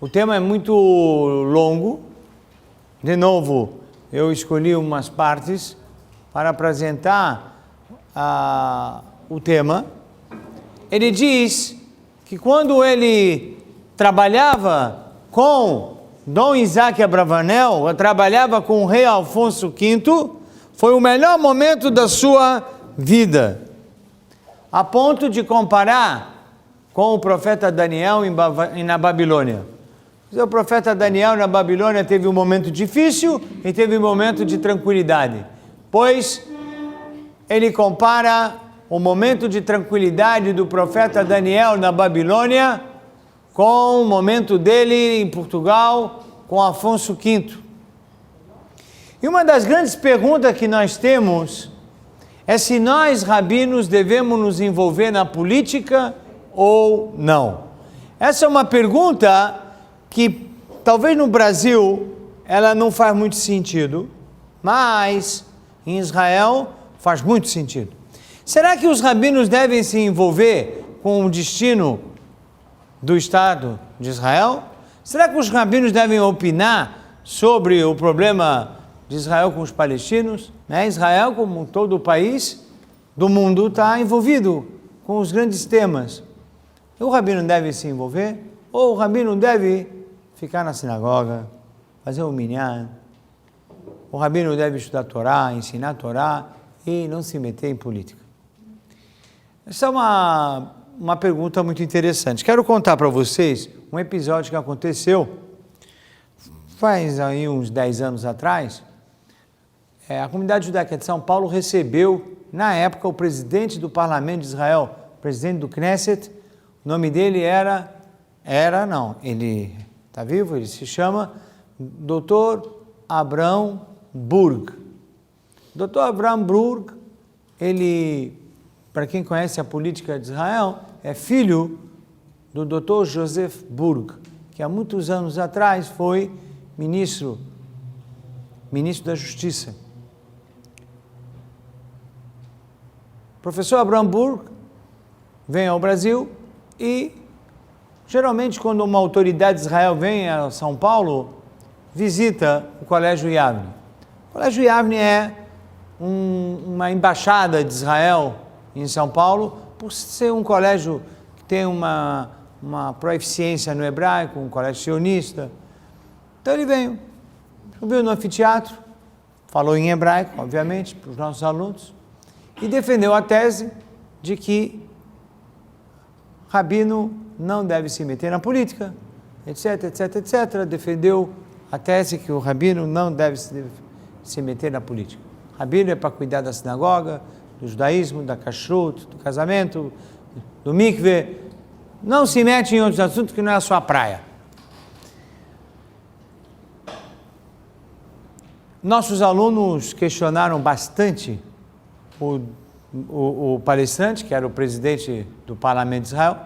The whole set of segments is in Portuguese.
O tema é muito longo. De novo, eu escolhi umas partes para apresentar o tema. Ele diz que quando ele trabalhava com Dom Isaac Abravanel, trabalhava com o rei Afonso V, foi o melhor momento da sua vida, a ponto de comparar com o profeta Daniel na Babilônia. O profeta Daniel na Babilônia teve um momento difícil e teve um momento de tranquilidade, pois ele compara o momento de tranquilidade do profeta Daniel na Babilônia com o momento dele em Portugal com Afonso V. E uma das grandes perguntas que nós temos é se nós, rabinos, devemos nos envolver na política ou não. Essa é uma pergunta que talvez no Brasil ela não faz muito sentido, mas em Israel faz muito sentido. Será que os rabinos devem se envolver com o destino do Estado de Israel? Será que os rabinos devem opinar sobre o problema de Israel com os palestinos? Israel, como todo o país do mundo, está envolvido com os grandes temas. O rabino deve se envolver? Ou o rabino deve ficar na sinagoga, fazer um minyan? O rabino deve estudar a Torá, ensinar a Torá e não se meter em política? Essa é uma pergunta muito interessante. Quero contar para vocês um episódio que aconteceu faz aí uns 10 anos atrás. A comunidade judaica de São Paulo recebeu, na época, o presidente do parlamento de Israel, o presidente do Knesset. O nome dele ele está vivo, ele se chama Dr. Avraham Burg. Dr. Avraham Burg, ele, para quem conhece a política de Israel, é filho do Dr. Joseph Burg, que há muitos anos atrás foi ministro da Justiça. O professor Avraham Burg vem ao Brasil e, geralmente, quando uma autoridade de Israel vem a São Paulo, visita o Colégio Yavne. O Colégio Yavne é uma embaixada de Israel em São Paulo, por ser um colégio que tem uma proeficiência no hebraico, um colégio sionista. Então ele veio, subiu no anfiteatro, falou em hebraico, obviamente, para os nossos alunos, e defendeu a tese de que rabino não deve se meter na política, etc, etc, etc. Defendeu a tese que o rabino não deve se meter na política. Rabino é para cuidar da sinagoga, do judaísmo, da kashrut, do casamento, do mikve. Não se mete em outros assuntos que não é a sua praia. Nossos alunos questionaram bastante o palestrante, que era o presidente do parlamento de Israel,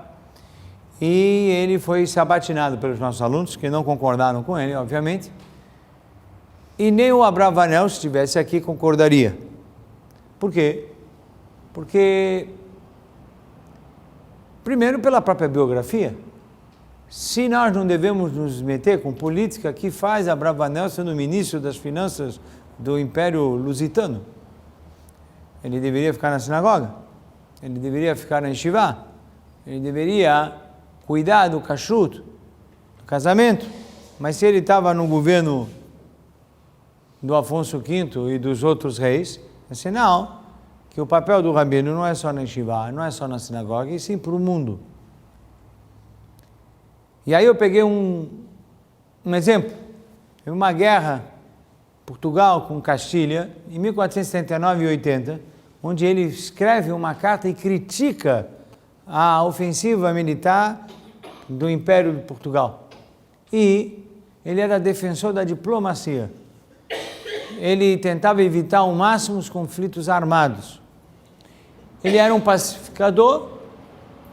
e ele foi sabatinado pelos nossos alunos, que não concordaram com ele, obviamente, e nem o Abravanel, se estivesse aqui, concordaria. Por quê? Porque, primeiro, pela própria biografia, se nós não devemos nos meter com política, que faz Abravanel sendo ministro das finanças do Império Lusitano? Ele deveria ficar na sinagoga? Ele deveria ficar na yeshivá? Ele deveria cuidar do kashrut, do casamento? Mas se ele estava no governo do Afonso V e dos outros reis, é sinal que o papel do rabino não é só na yeshivá, não é só na sinagoga, e sim para o mundo. E aí eu peguei um exemplo. Teve uma guerra, Portugal com Castilha, em 1479 e 80, onde ele escreve uma carta e critica a ofensiva militar do Império de Portugal. E ele era defensor da diplomacia. Ele tentava evitar ao máximo os conflitos armados. Ele era um pacificador,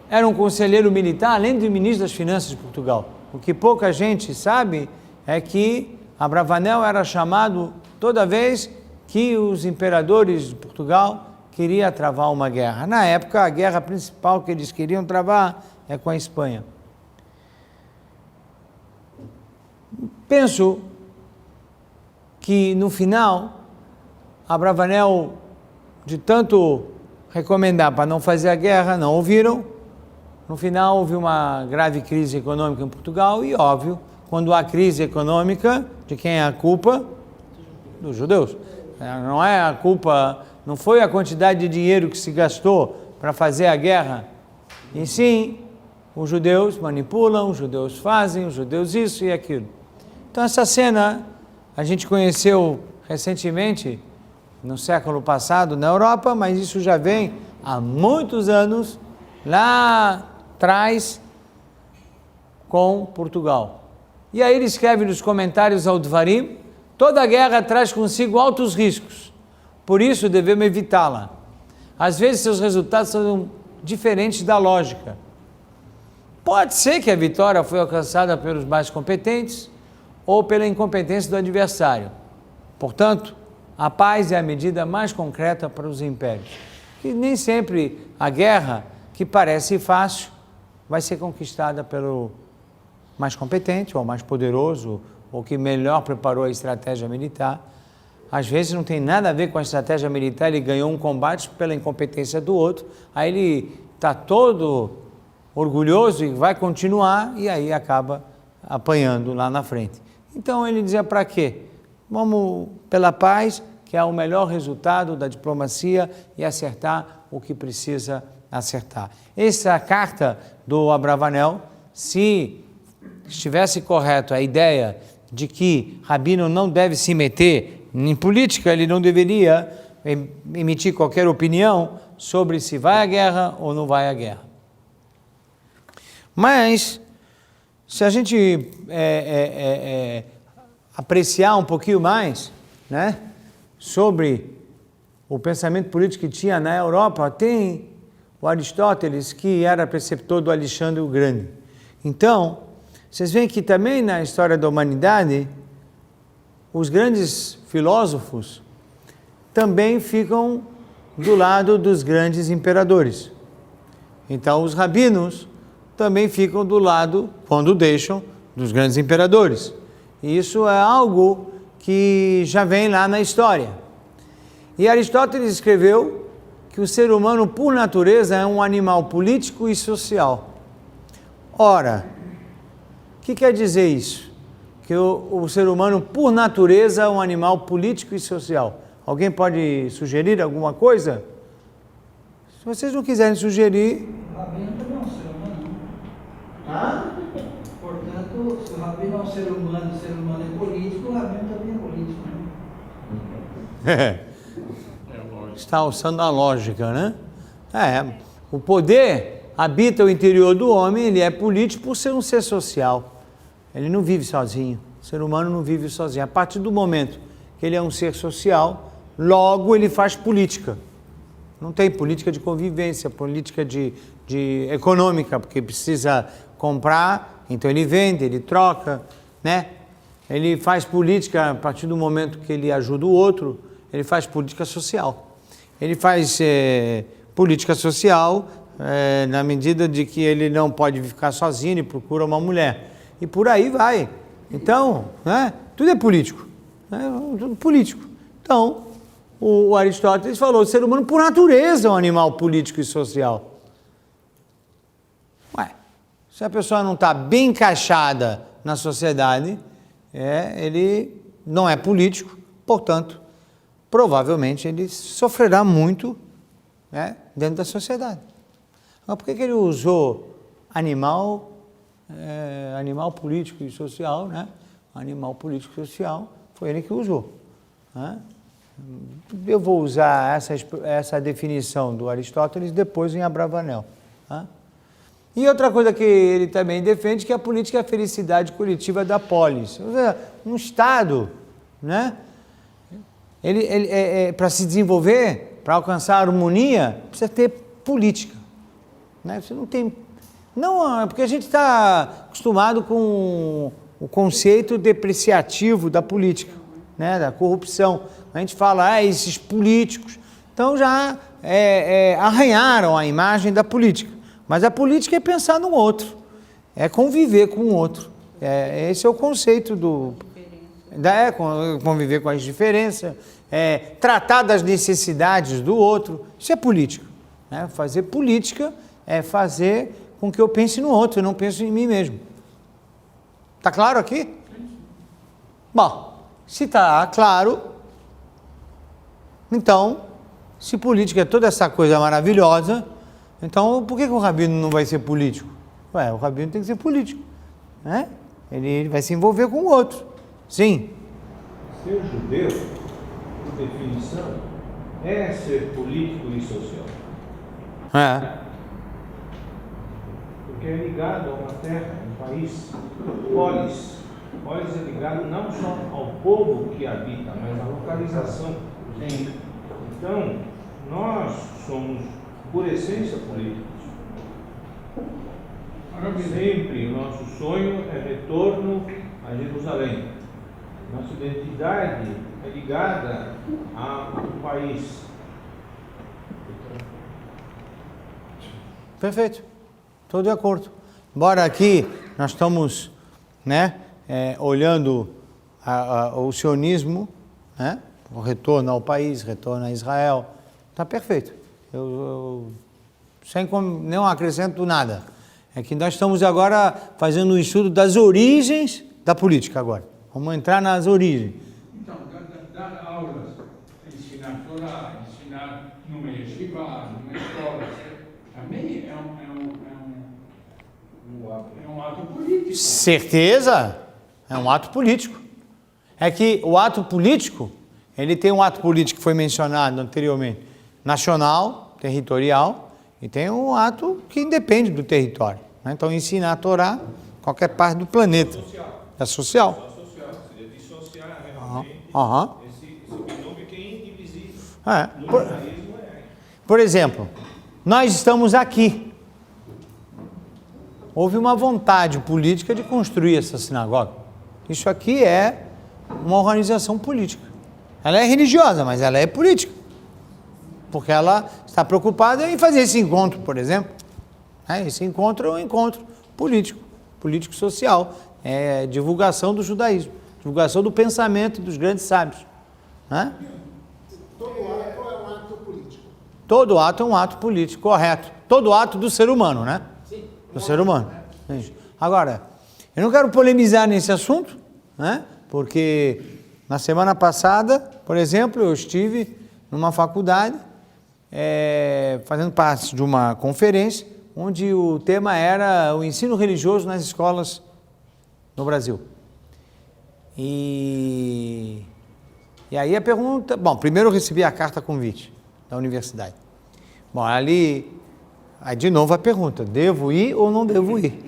era um conselheiro militar, além de ministro das Finanças de Portugal. O que pouca gente sabe é que Abravanel era chamado toda vez que os imperadores de Portugal queriam travar uma guerra. Na época, a guerra principal que eles queriam travar é com a Espanha. penso que no final, Abravanel, de tanto recomendar para não fazer a guerra, não ouviram. No final houve uma grave crise econômica em Portugal e, óbvio, quando há crise econômica, de quem é a culpa? Dos judeus. Não é a culpa, não foi a quantidade de dinheiro que se gastou para fazer a guerra, e sim, os judeus manipulam, os judeus fazem, os judeus isso e aquilo. Então essa cena a gente conheceu recentemente, no século passado, na Europa, mas isso já vem há muitos anos lá atrás com Portugal. E aí ele escreve nos comentários ao Dvarim: toda guerra traz consigo altos riscos, por isso devemos evitá-la. Às vezes seus resultados são diferentes da lógica. Pode ser que a vitória foi alcançada pelos mais competentes ou pela incompetência do adversário. Portanto, a paz é a medida mais concreta para os impérios. E nem sempre a guerra, que parece fácil, vai ser conquistada pelo mais competente, ou mais poderoso, ou que melhor preparou a estratégia militar. Às vezes não tem nada a ver com a estratégia militar, ele ganhou um combate pela incompetência do outro, aí ele está todo orgulhoso e vai continuar, e aí acaba apanhando lá na frente. Então ele dizia: para quê? Vamos pela paz, que é o melhor resultado da diplomacia, e acertar o que precisa acertar. Essa carta do Abravanel, se estivesse correto a ideia de que rabino não deve se meter em política, ele não deveria emitir qualquer opinião sobre se vai à guerra ou não vai à guerra. Mas, se a gente apreciar um pouquinho mais, né, sobre o pensamento político que tinha na Europa, tem o Aristóteles, que era preceptor do Alexandre o Grande. Então, vocês veem que também na história da humanidade, os grandes filósofos também ficam do lado dos grandes imperadores. Então, os rabinos também ficam do lado, quando deixam, dos grandes imperadores. E isso é algo que já vem lá na história. E Aristóteles escreveu que o ser humano, por natureza, é um animal político e social. Ora, o que quer dizer isso? Que o ser humano, por natureza, é um animal político e social. Alguém pode sugerir alguma coisa? Se vocês não quiserem sugerir... O rabino também é um ser humano. Hã? Portanto, se o rabino é um ser humano é político, o rabino também é político, né? Está usando a lógica, né? O poder habita o interior do homem, ele é político por ser um ser social. Ele não vive sozinho. O ser humano não vive sozinho. A partir do momento que ele é um ser social, logo ele faz política. Não tem política de convivência, política de econômica, porque precisa comprar, então ele vende, ele troca, né? Ele faz política a partir do momento que ele ajuda o outro, ele faz política social. Ele faz política social na medida de que ele não pode ficar sozinho, ele procura uma mulher. E por aí vai. Então, né, tudo é político. Né, tudo político. Então, o Aristóteles falou: o ser humano, por natureza, é um animal político e social. Se a pessoa não está bem encaixada na sociedade, ele não é político, portanto, provavelmente ele sofrerá muito, né, dentro da sociedade. Mas por que ele usou animal político e social, né? Animal político e social, foi ele que usou. Né? Eu vou usar essa definição do Aristóteles depois em Abravanel. Né? E outra coisa que ele também defende, que a política é a felicidade coletiva da polis. Ou seja, um Estado, né? Para se desenvolver, para alcançar a harmonia, precisa ter política. Né? Você não tem... Não, porque a gente está acostumado com o conceito depreciativo da política, né? Da corrupção. A gente fala, esses políticos. Então já arranharam a imagem da política. Mas a política é pensar no outro, é conviver com o outro. Esse é o conceito conviver com as diferenças, tratar das necessidades do outro. Isso é política. Né? Fazer política é fazer com que eu pense no outro, eu não penso em mim mesmo. Tá claro aqui? Bom, se tá claro, então, se política é toda essa coisa maravilhosa, então por que o rabino não vai ser político? O rabino tem que ser político, né? Ele vai se envolver com o outro. Sim. Ser judeu, por definição, é ser político e social. Porque é ligado a uma terra, um país, polis. Polis é ligado não só ao povo que habita, mas à localização. Então, nós somos, por essência, políticos. Sempre o nosso sonho é retorno a Jerusalém. Nossa identidade é ligada ao país. Perfeito. Estou de acordo. Embora aqui nós estamos, né, olhando o sionismo, né, o retorno ao país, retorno a Israel. Está perfeito. Eu sem não acrescento nada. É que nós estamos agora fazendo um estudo das origens da política agora. Vamos entrar nas origens. Então, dar aulas, ensinar Torá, ensinar numa yeshiva, numa escola, também é um ato político. Certeza, é um ato político. É que o ato político, ele tem um ato político que foi mencionado anteriormente, nacional, territorial, e tem um ato que independe do território. Né? Então, ensinar a Torá em qualquer parte do planeta. É social. Seria dissociar realmente esse binômio que é indivisível. Por exemplo, nós estamos aqui. Houve uma vontade política de construir essa sinagoga. Isso aqui é uma organização política. Ela é religiosa, mas ela é política. Porque ela está preocupada em fazer esse encontro, por exemplo. Esse encontro é um encontro político, político-social. É divulgação do judaísmo, divulgação do pensamento dos grandes sábios. Né? Todo ato é um ato político. Todo ato é um ato político, correto. Todo ato do ser humano, né? Sim. Do ser humano. Agora, eu não quero polemizar nesse assunto, né? Porque na semana passada, por exemplo, eu estive numa faculdade fazendo parte de uma conferência onde o tema era o ensino religioso nas escolas no Brasil. E aí a pergunta... Bom, primeiro eu recebi a carta convite da universidade. Bom, ali... Aí de novo a pergunta, devo ir ou não devo ir?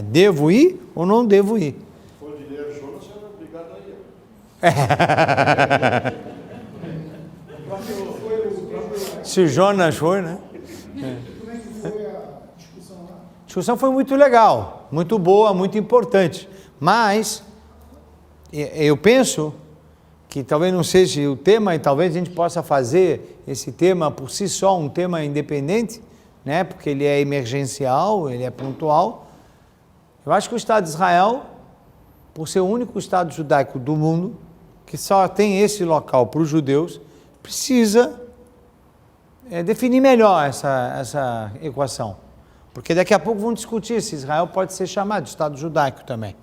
Devo ir ou não devo ir? Se for de ler Jonas, você é obrigado a ir. Se Jonas foi, né? Como é que foi a discussão lá? A discussão foi muito legal, muito boa, muito importante. Mas eu penso que talvez não seja o tema e talvez a gente possa fazer esse tema por si só um tema independente, né? Porque ele é emergencial, ele é pontual. Eu acho que o Estado de Israel, por ser o único Estado judaico do mundo, que só tem esse local para os judeus, precisa definir melhor essa equação. Porque daqui a pouco vão discutir se Israel pode ser chamado de Estado judaico também.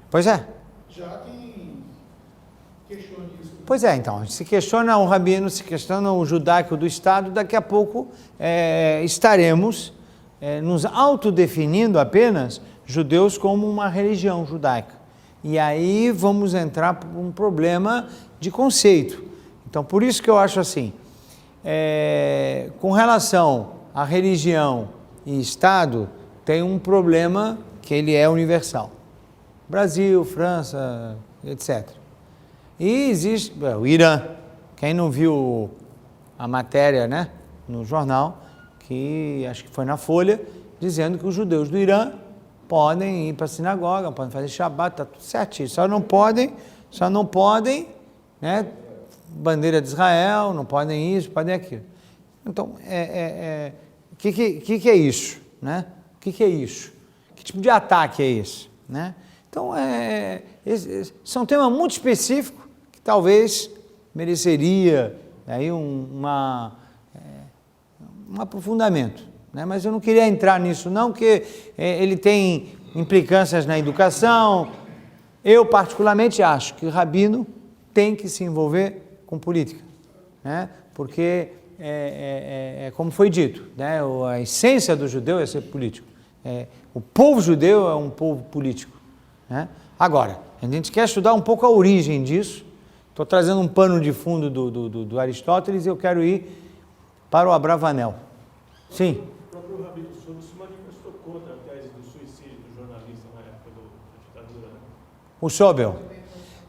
Pois é. Já quem questiona isso. Pois é, então, se questiona o rabino, se questiona o judaico do Estado, daqui a pouco estaremos nos autodefinindo apenas judeus como uma religião judaica. E aí vamos entrar por um problema de conceito. Então, por isso que eu acho assim, com relação à religião e Estado, tem um problema que ele é universal. Brasil, França, etc. E existe o Irã. Quem não viu a matéria, né, no jornal, que acho que foi na Folha, dizendo que os judeus do Irã podem ir para a sinagoga, podem fazer Shabat, está tudo certinho. Só não podem, né, bandeira de Israel, não podem isso, podem aquilo. Então, o que é isso, né? O que é isso? Que tipo de ataque é esse? Né? Então, esse é um tema muito específico que talvez mereceria aí um aprofundamento. Né? Mas eu não queria entrar nisso não, porque ele tem implicâncias na educação. Eu, particularmente, acho que o rabino tem que se envolver com política, né? Porque, como foi dito, né? A essência do judeu é ser político. O povo judeu é um povo político. Né? Agora, a gente quer estudar um pouco a origem disso. Estou trazendo um pano de fundo do Aristóteles e eu quero ir para o Abravanel. Sim. O próprio Rabino Schultz se manifestou contra a tese do suicídio do jornalista na época da ditadura. O Sobel.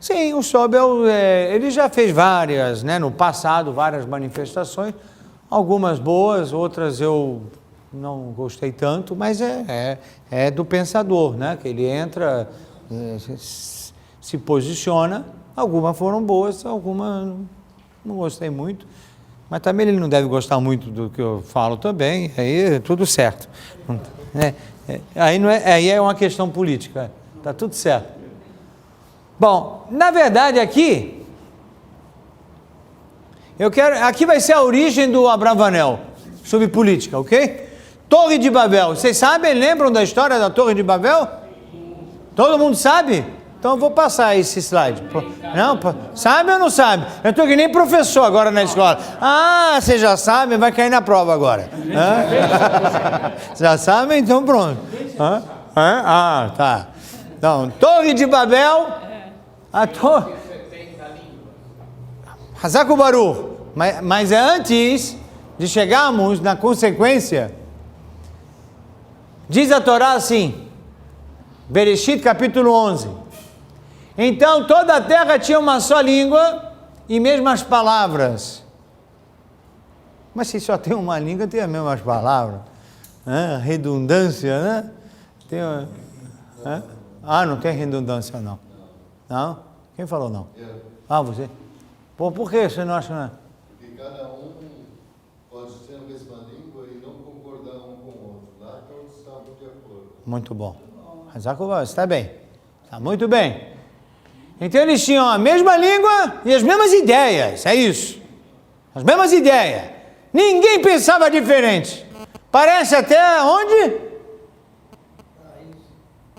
Sim, o Sobel, ele já fez várias, né, no passado, várias manifestações, algumas boas, outras eu não gostei tanto, mas é do pensador, né, que ele entra, se posiciona, algumas foram boas, algumas não gostei muito, mas também ele não deve gostar muito do que eu falo também, aí é tudo certo. Aí é uma questão política, tá tudo certo. Bom, na verdade aqui vai ser a origem do Abravanel, sobre política, ok? Torre de Babel, vocês sabem, lembram da história da Torre de Babel? Todo mundo sabe? Então eu vou passar esse slide. Não, sabe ou não sabe? Eu estou que nem professor agora na escola. Ah, você já sabe, vai cair na prova agora. Já sabem? Então pronto. Tá. Então, Torre de Babel... Hazak Baruch. Mas antes de chegarmos na consequência, diz a Torá assim, Bereshit capítulo 11. Então toda a terra tinha uma só língua e mesmas palavras. Mas se só tem uma língua, tem as mesmas palavras. Redundância, né? Não tem redundância não. Não? Quem falou não? Você? Por que você não acha, né? Porque cada um pode ter a mesma língua e não concordar um com o outro. Lá todos estavam de acordo. Muito bom. Está bem. Está muito bem. Então eles tinham a mesma língua e as mesmas ideias. É isso. As mesmas ideias. Ninguém pensava diferente. Parece até onde? Paraíso.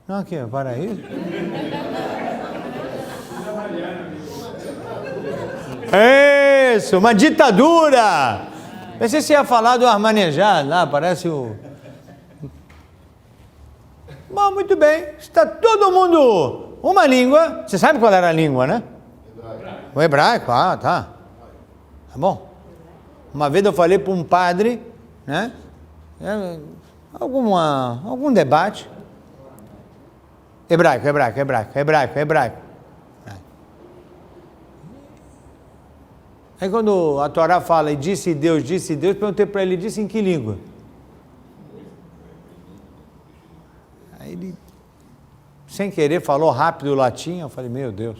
Não, aqui, paraíso. Isso, uma ditadura. Pensei que você ia falar do Armanejado lá, parece o... Bom, muito bem, está todo mundo... Uma língua, você sabe qual era a língua, né? Hebraico. O hebraico, tá. Tá bom. Uma vez eu falei para um padre, né? Algum debate. Hebraico. Aí quando a Torá fala, e disse Deus, perguntei para ele, disse em que língua? Aí ele, sem querer, falou rápido o latim, eu falei, meu Deus.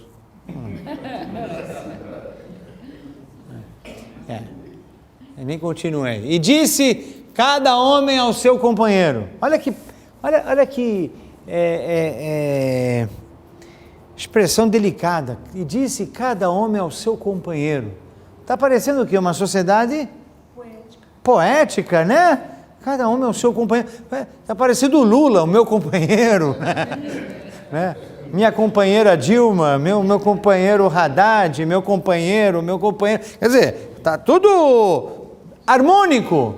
Eu nem continuei. E disse cada homem ao seu companheiro. Olha que expressão delicada. E disse cada homem ao seu companheiro. Está parecendo o quê? Uma sociedade poética, né? Cada homem é o seu companheiro. Está parecendo o Lula, o meu companheiro. Né? Minha companheira Dilma, meu companheiro Haddad, meu companheiro. Quer dizer, está tudo harmônico.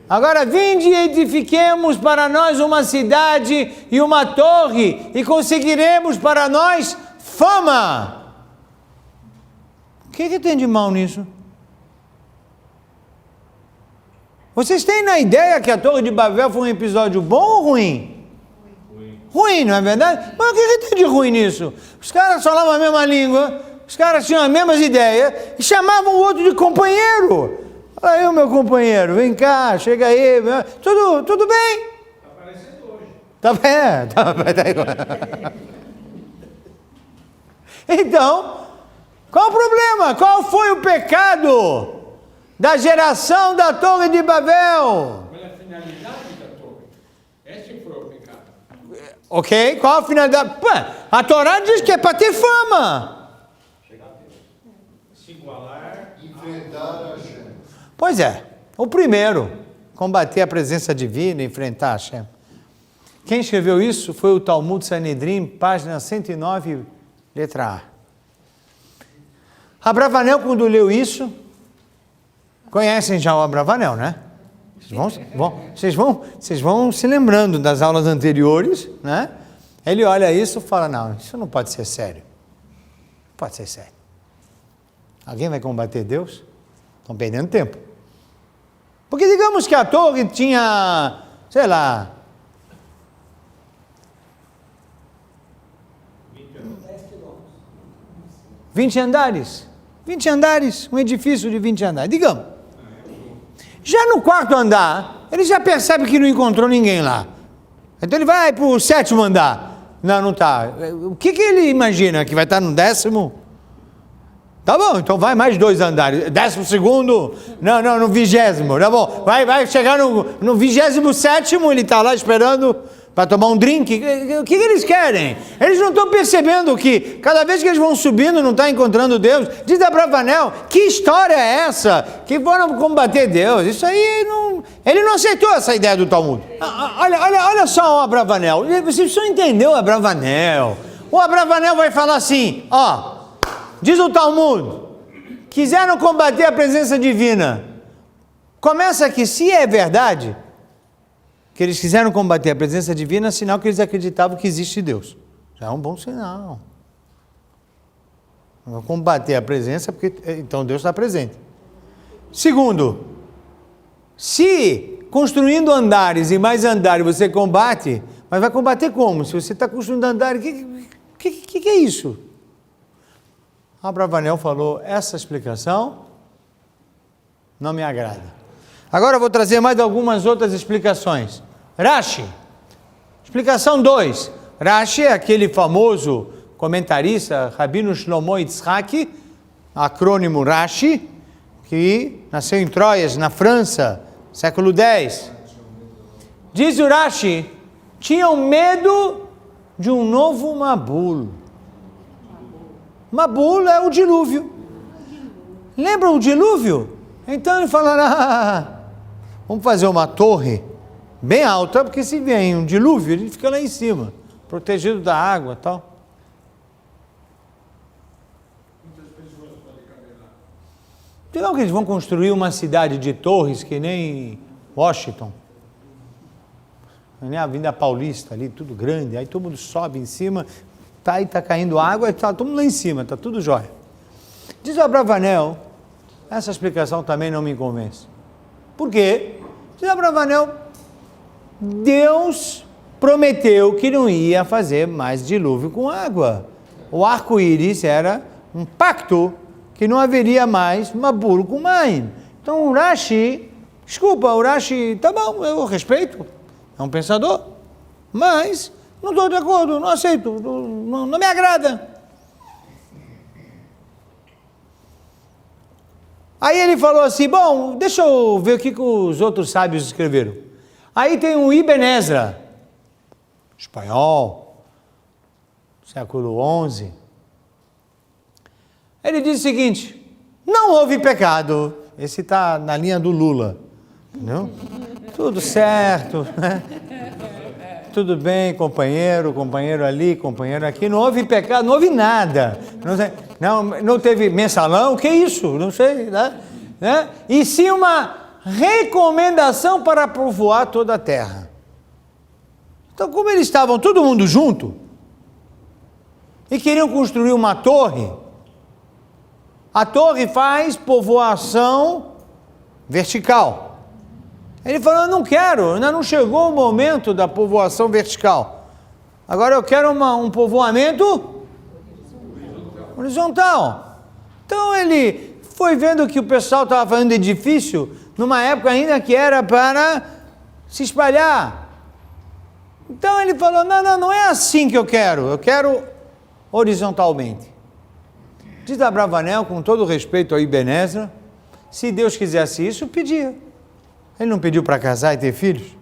Agora, vinde e edifiquemos para nós uma cidade e uma torre, e conseguiremos para nós fama. O que tem de mal nisso? Vocês têm na ideia que a Torre de Babel foi um episódio bom ou ruim? Ruim, não é verdade? Mas o que tem de ruim nisso? Os caras falavam a mesma língua, os caras tinham as mesmas ideias e chamavam o outro de companheiro. Olha aí o meu companheiro, vem cá, chega aí, tudo bem? Está aparecendo hoje. Tá igual. Então, qual o problema? Qual foi o pecado da geração da Torre de Babel? Qual é a finalidade da torre? Esse foi o pecado. Ok? Qual a finalidade? Pô, a Torá diz que é para ter fama. Se igualar. Enfrentar a Hashem. Pois é, o primeiro, combater a presença divina, enfrentar Hashem. Quem escreveu isso foi o Talmud Sanedrim, página 109, letra A. Abravanel, quando leu conhecem já o Abravanel, né? Vocês vão se lembrando das aulas anteriores, né? Ele olha isso e fala, não, isso não pode ser sério. Não pode ser sério. Alguém vai combater Deus? Estão perdendo tempo. Porque digamos que a torre tinha, sei lá, 20 andares. 20 andares, um edifício de 20 andares, digamos. Já no quarto andar, ele já percebe que não encontrou ninguém lá. Então ele vai para o 7º andar. Não está. O que ele imagina? Que vai estar no 10º? Tá bom, então vai mais 2 andares. 12º? Não, no 20º. Tá bom, vai chegar no 27º, ele está lá esperando para tomar um drink. O que eles querem? Eles não estão percebendo que cada vez que eles vão subindo não estão encontrando Deus. Diz Abravanel, que história é essa? Que foram combater Deus. Isso aí não... Ele não aceitou essa ideia do Talmud. Olha só o Abravanel. Vocês precisam entender o Abravanel. O Abravanel vai falar assim, diz o Talmud, quiseram combater a presença divina. Começa que se é verdade que eles quiseram combater a presença divina, é sinal que eles acreditavam que existe Deus. Já é um bom sinal. Vão combater a presença, porque então Deus está presente. Segundo, se construindo andares e mais andares você combate, mas vai combater como? Se você está construindo andares, o que é isso? Abravanel falou, essa explicação não me agrada. Agora eu vou trazer mais algumas outras explicações. Rashi, explicação 2. Rashi é aquele famoso comentarista, Rabino Shlomo Yitzhak, acrônimo Rashi, que nasceu em Troyes, na França, século X. Diz o Rashi, tinham medo de um novo Mabul. Mabul é o dilúvio. Lembra o dilúvio? Então ele fala, vamos fazer uma torre bem alta, porque se vem um dilúvio, ele fica lá em cima, protegido da água e tal. Muitas pessoas podem caber lá. Digamos que eles vão construir uma cidade de torres, que nem Washington, nem a Avenida Paulista ali, tudo grande, aí todo mundo sobe em cima, tá caindo água, tá todo mundo lá em cima, tá tudo jóia. Diz o Abravanel, essa explicação também não me convence. Por quê? Diz Abravanel, Deus prometeu que não ia fazer mais dilúvio com água. O arco-íris era um pacto que não haveria mais Mabul com Maim. Então o Rashi, tá bom, eu respeito, é um pensador, mas não estou de acordo, não aceito, não me agrada. Aí ele falou assim, bom, deixa eu ver o que os outros sábios escreveram. Aí tem o Ibn Ezra, espanhol, século XI. Ele diz o seguinte, não houve pecado. Esse está na linha do Lula, entendeu? Tudo certo, né? Tudo bem, companheiro ali, companheiro aqui, não houve pecado, não houve nada. Não teve mensalão, o que é isso? Não sei, né? E sim uma recomendação para povoar toda a terra. Então, como eles estavam todo mundo junto e queriam construir uma torre, a torre faz povoação vertical. Ele falou, eu não quero, ainda não chegou o momento da povoação vertical. Agora eu quero um povoamento horizontal. Então ele foi vendo que o pessoal estava fazendo edifício numa época ainda que era para se espalhar. Então ele falou, não é assim que eu quero horizontalmente. Diz Abravanel, com todo respeito ao Ibn Ezra, se Deus quisesse isso, pedia. Ele não pediu para casar e ter filhos?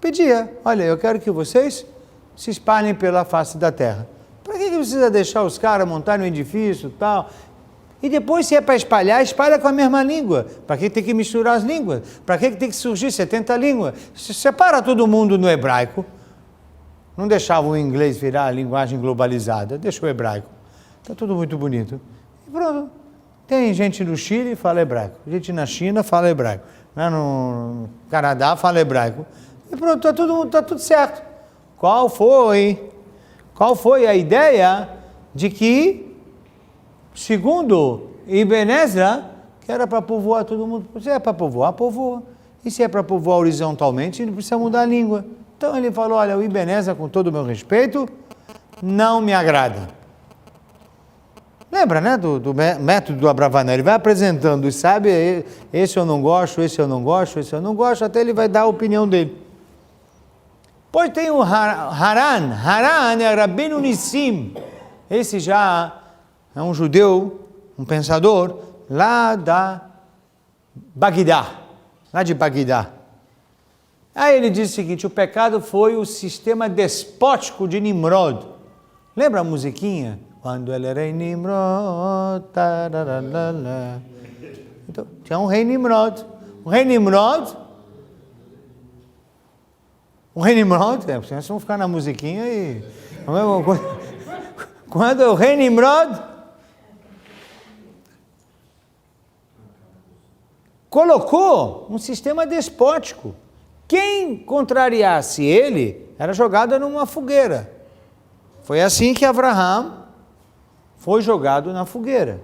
Pedia, olha, eu quero que vocês se espalhem pela face da terra. Para que precisa deixar os caras montarem um edifício e tal? E depois, se é para espalhar, espalha com a mesma língua. Para que tem que misturar as línguas? Para que tem que surgir 70 línguas? Separa todo mundo no hebraico. Não deixava o inglês virar a linguagem globalizada, deixa o hebraico. Está tudo muito bonito. E pronto. Tem gente no Chile que fala hebraico, gente na China fala hebraico, no Canadá fala hebraico. E pronto, está tudo certo. Qual foi a ideia de que, segundo Ibn Ezra, que era para povoar todo mundo? Se é para povoar, povoa. E se é para povoar horizontalmente, não precisa mudar a língua. Então ele falou, olha, o Ibn Ezra, com todo o meu respeito, não me agrada. Lembra, né, do método do Abravanel? Ele vai apresentando, sabe, esse eu não gosto, esse eu não gosto, esse eu não gosto, até ele vai dar a opinião dele. Depois tem o Haran é Rabbeinu Nissim. Esse já é um judeu, um pensador, lá de Bagdá. Aí ele diz o seguinte, o pecado foi o sistema despótico de Nimrod. Lembra a musiquinha? Quando ele era em Nimrod, tararalala. Então, tinha um rei Nimrod. O rei Nimrod, vocês vão ficar na musiquinha e... Quando o rei Nimrod colocou um sistema despótico, quem contrariasse ele era jogado numa fogueira. Foi assim que Abraham foi jogado na fogueira.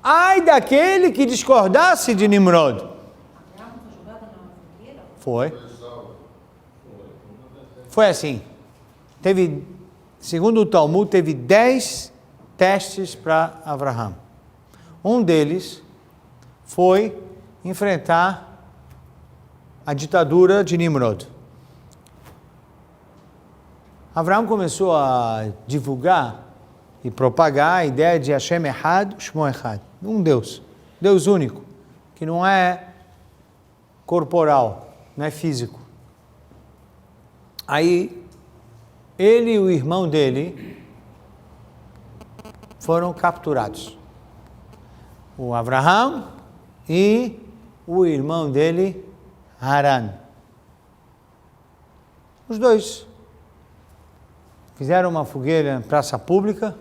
Ai daquele que discordasse de Nimrod. Abraão foi jogado na fogueira? Foi. Foi assim. Segundo o Talmud, teve 10 testes para Abraham. Um deles foi enfrentar a ditadura de Nimrod. Abraão começou a divulgar e propagar a ideia de Hashem Echad, Shmo Echad. Um Deus único, que não é corporal, não é físico. Aí, ele e o irmão dele foram capturados. O Abraham e o irmão dele, Haran. Os dois fizeram uma fogueira em praça pública,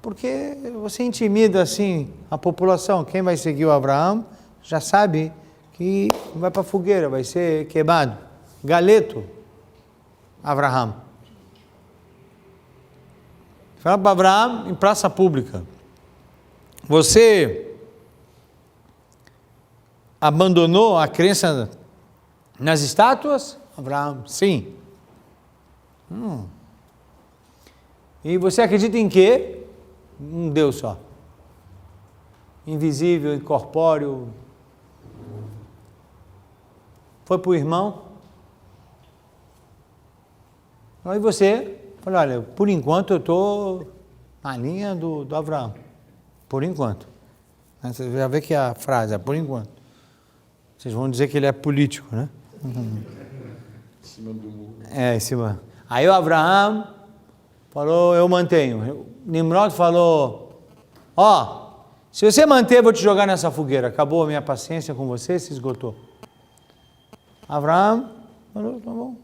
porque você intimida assim a população. Quem vai seguir o Abraão já sabe que vai para a fogueira, vai ser queimado. Galeto, Abraão. Fala para Abraão em praça pública. Você abandonou a crença nas estátuas? Abraão, sim. E você acredita em quê? Um Deus só. Invisível, incorpóreo. Foi para o irmão. Aí você falou, olha, por enquanto eu estou na linha do Abraão. Por enquanto. Você já vê que a frase é por enquanto. Vocês vão dizer que ele é político, né? Em cima do muro. Em cima. Aí o Abraão falou, eu mantenho. Nimrod falou, se você manter, eu vou te jogar nessa fogueira. Acabou a minha paciência com você, se esgotou. Abraão falou, tá bom.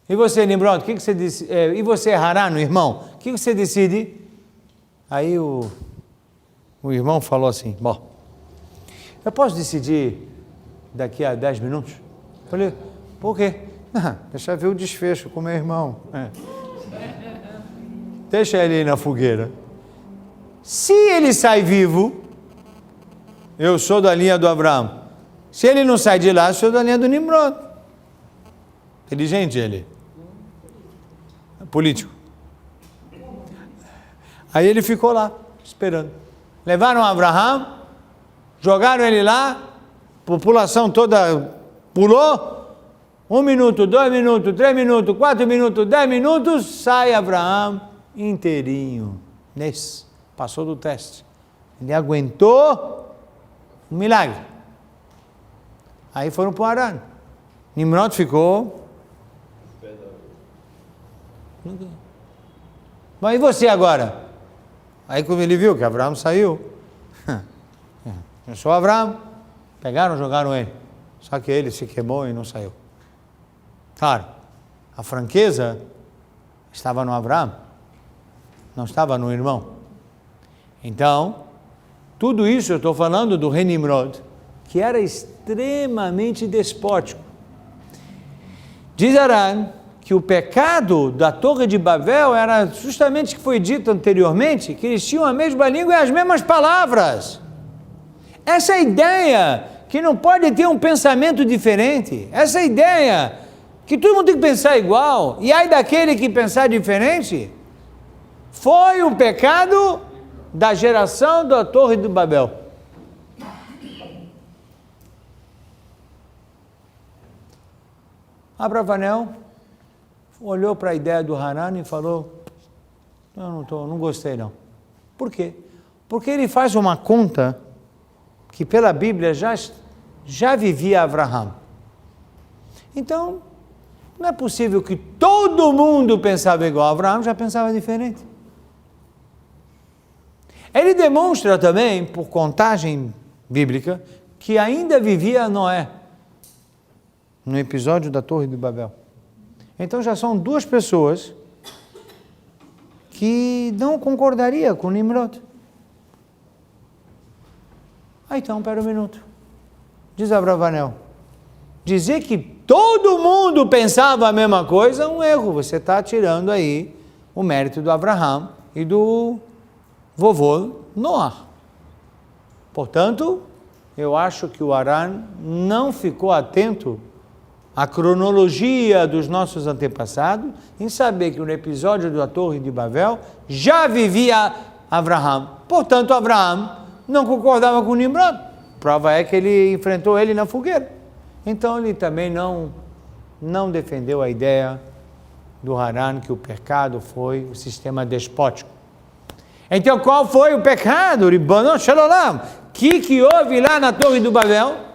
E você, Nimrod, o que você disse? E você, Haran, o irmão, o que você decide? Aí o irmão falou assim, bom, eu posso decidir daqui a 10 minutos? Falei, por quê? Deixa eu ver o desfecho com meu irmão. Deixa ele aí na fogueira. Se ele sai vivo, eu sou da linha do Abraão. Se ele não sai de lá, eu sou da linha do Nimrod. Inteligente ele. Político. Aí ele ficou lá, esperando. Levaram Abraão, jogaram ele lá, a população toda pulou. 1 minuto, 2 minutos, 3 minutos, 4 minutos, 10 minutos, sai Abraão inteirinho. Passou do teste. Ele aguentou um milagre. Aí foram para o Harã. Nimrod ficou... Mas e você agora? Aí quando ele viu que Abraão saiu, eu sou Abraão, pegaram, jogaram ele. Só que ele se queimou e não saiu. Claro, a franqueza estava no Abraão, não estava no irmão. Então, tudo isso eu estou falando do rei Nimrod, que era extremamente despótico. Diz Harã que o pecado da Torre de Babel era justamente o que foi dito anteriormente, que eles tinham a mesma língua e as mesmas palavras. Essa ideia que não pode ter um pensamento diferente, essa ideia que todo mundo tem que pensar igual, e aí daquele que pensar diferente, foi o pecado da geração da Torre de Babel. Abravanel olhou para a ideia do Harã e falou, não gostei não. Por quê? Porque ele faz uma conta que pela Bíblia já vivia Abraão. Então, não é possível que todo mundo pensava igual. Abraão já pensava diferente. Ele demonstra também, por contagem bíblica, que ainda vivia Noé, no episódio da Torre de Babel. Então já são duas pessoas que não concordariam com Nimrod. Então, espera um minuto. Diz Abravanel, dizer que todo mundo pensava a mesma coisa é um erro. Você está tirando aí o mérito do Abraão e do vovô Noé. Portanto, eu acho que o Harã não ficou atento à cronologia dos nossos antepassados em saber que no episódio da Torre de Babel já vivia Abraão. Portanto, Abraão não concordava com Nimrod. Prova é que ele enfrentou ele na fogueira. Então ele também não defendeu a ideia do Harã que o pecado foi o sistema despótico. Então qual foi o pecado? Ribono Shalom. Que houve lá na Torre do Babel?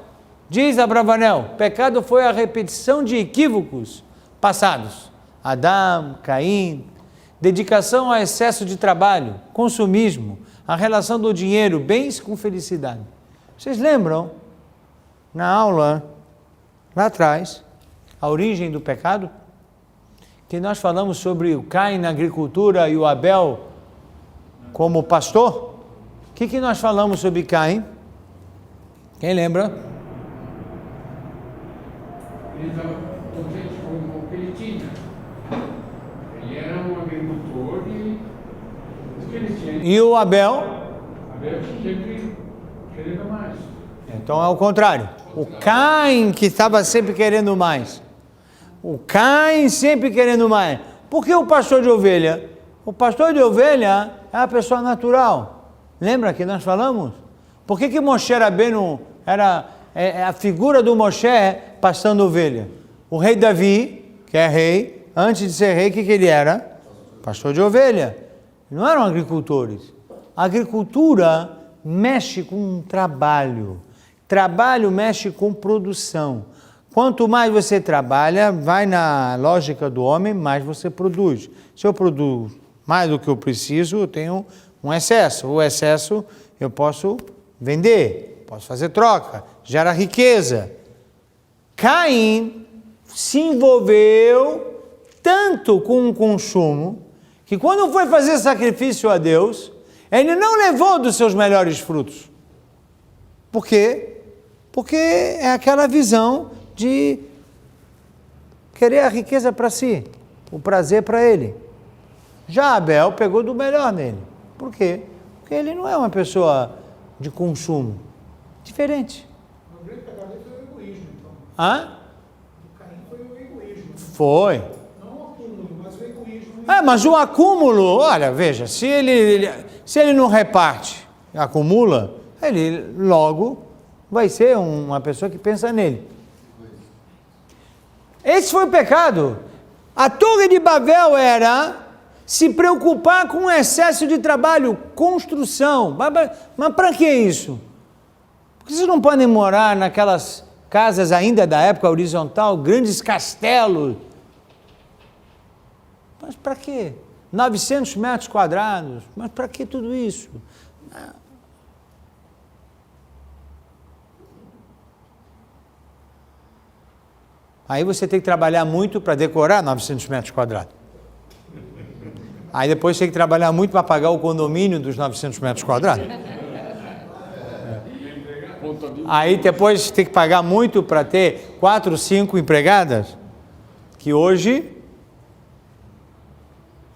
Diz Abravanel, pecado foi a repetição de equívocos passados. Adão, Caim, dedicação ao excesso de trabalho, consumismo, a relação do dinheiro, bens com felicidade. Vocês lembram, na aula, lá atrás, a origem do pecado? Que nós falamos sobre o Caim na agricultura e o Abel como pastor? O que nós falamos sobre Caim? Quem lembra? Ele estava contente com o que ele tinha. Ele era um agricultor e o que ele tinha. E o Abel? Abel sempre querendo mais. Então é o contrário. O Caim que estava sempre querendo mais. O Caim sempre querendo mais. Por que o pastor de ovelha? O pastor de ovelha é a pessoa natural. Lembra que nós falamos? Por que Moshe Rabbeinu era a figura do Moshe pastando ovelha? O rei Davi, que é rei, antes de ser rei, o que ele era? Pastor de ovelha. Não eram agricultores. A agricultura mexe com trabalho. Trabalho mexe com produção. Quanto mais você trabalha, vai na lógica do homem, mais você produz. Se eu produzo mais do que eu preciso, eu tenho um excesso. O excesso eu posso vender, posso fazer troca, gera riqueza. Caim se envolveu tanto com o consumo, que quando foi fazer sacrifício a Deus, ele não levou dos seus melhores frutos. Por quê? Porque é aquela visão de querer a riqueza para si, o prazer para ele. Já Abel pegou do melhor nele. Por quê? Porque ele não é uma pessoa de consumo. Diferente. O grande pecado dele foi o egoísmo, então. Hã? O Caim foi o egoísmo. Foi. Não o acúmulo, mas o egoísmo. Mas o acúmulo, olha, veja, se ele não reparte, acumula, ele logo vai ser uma pessoa que pensa nele. Esse foi o pecado. A Torre de Babel era se preocupar com o excesso de trabalho, construção. Mas para que isso? Porque vocês não podem morar naquelas casas ainda da época horizontal, grandes castelos. Mas para quê? 900 metros quadrados. Mas para que tudo isso? Aí você tem que trabalhar muito para decorar 900 metros quadrados. Aí depois tem que trabalhar muito para pagar o condomínio dos 900 metros quadrados. Aí depois tem que pagar muito para ter 4, 5 empregadas, que hoje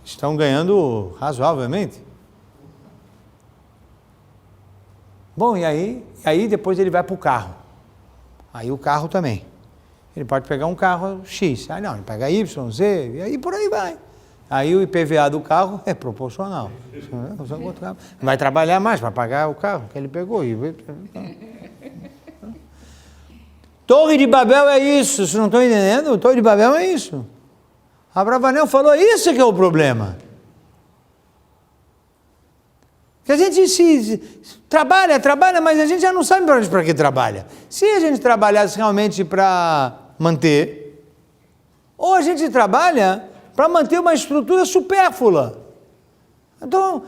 estão ganhando razoavelmente. Bom, e aí depois ele vai para o carro. Aí o carro também. Ele pode pegar um carro X. Aí não, ele pega Y, Z, e aí por aí vai. Aí o IPVA do carro é proporcional. Vai trabalhar mais para pagar o carro que ele pegou. Torre de Babel é isso, vocês não estão entendendo? Torre de Babel é isso. Abravanel falou, isso que é o problema. Que a gente trabalha, mas a gente já não sabe para que trabalha. Se a gente trabalhasse realmente para manter, ou a gente trabalha para manter uma estrutura supérflua. Então,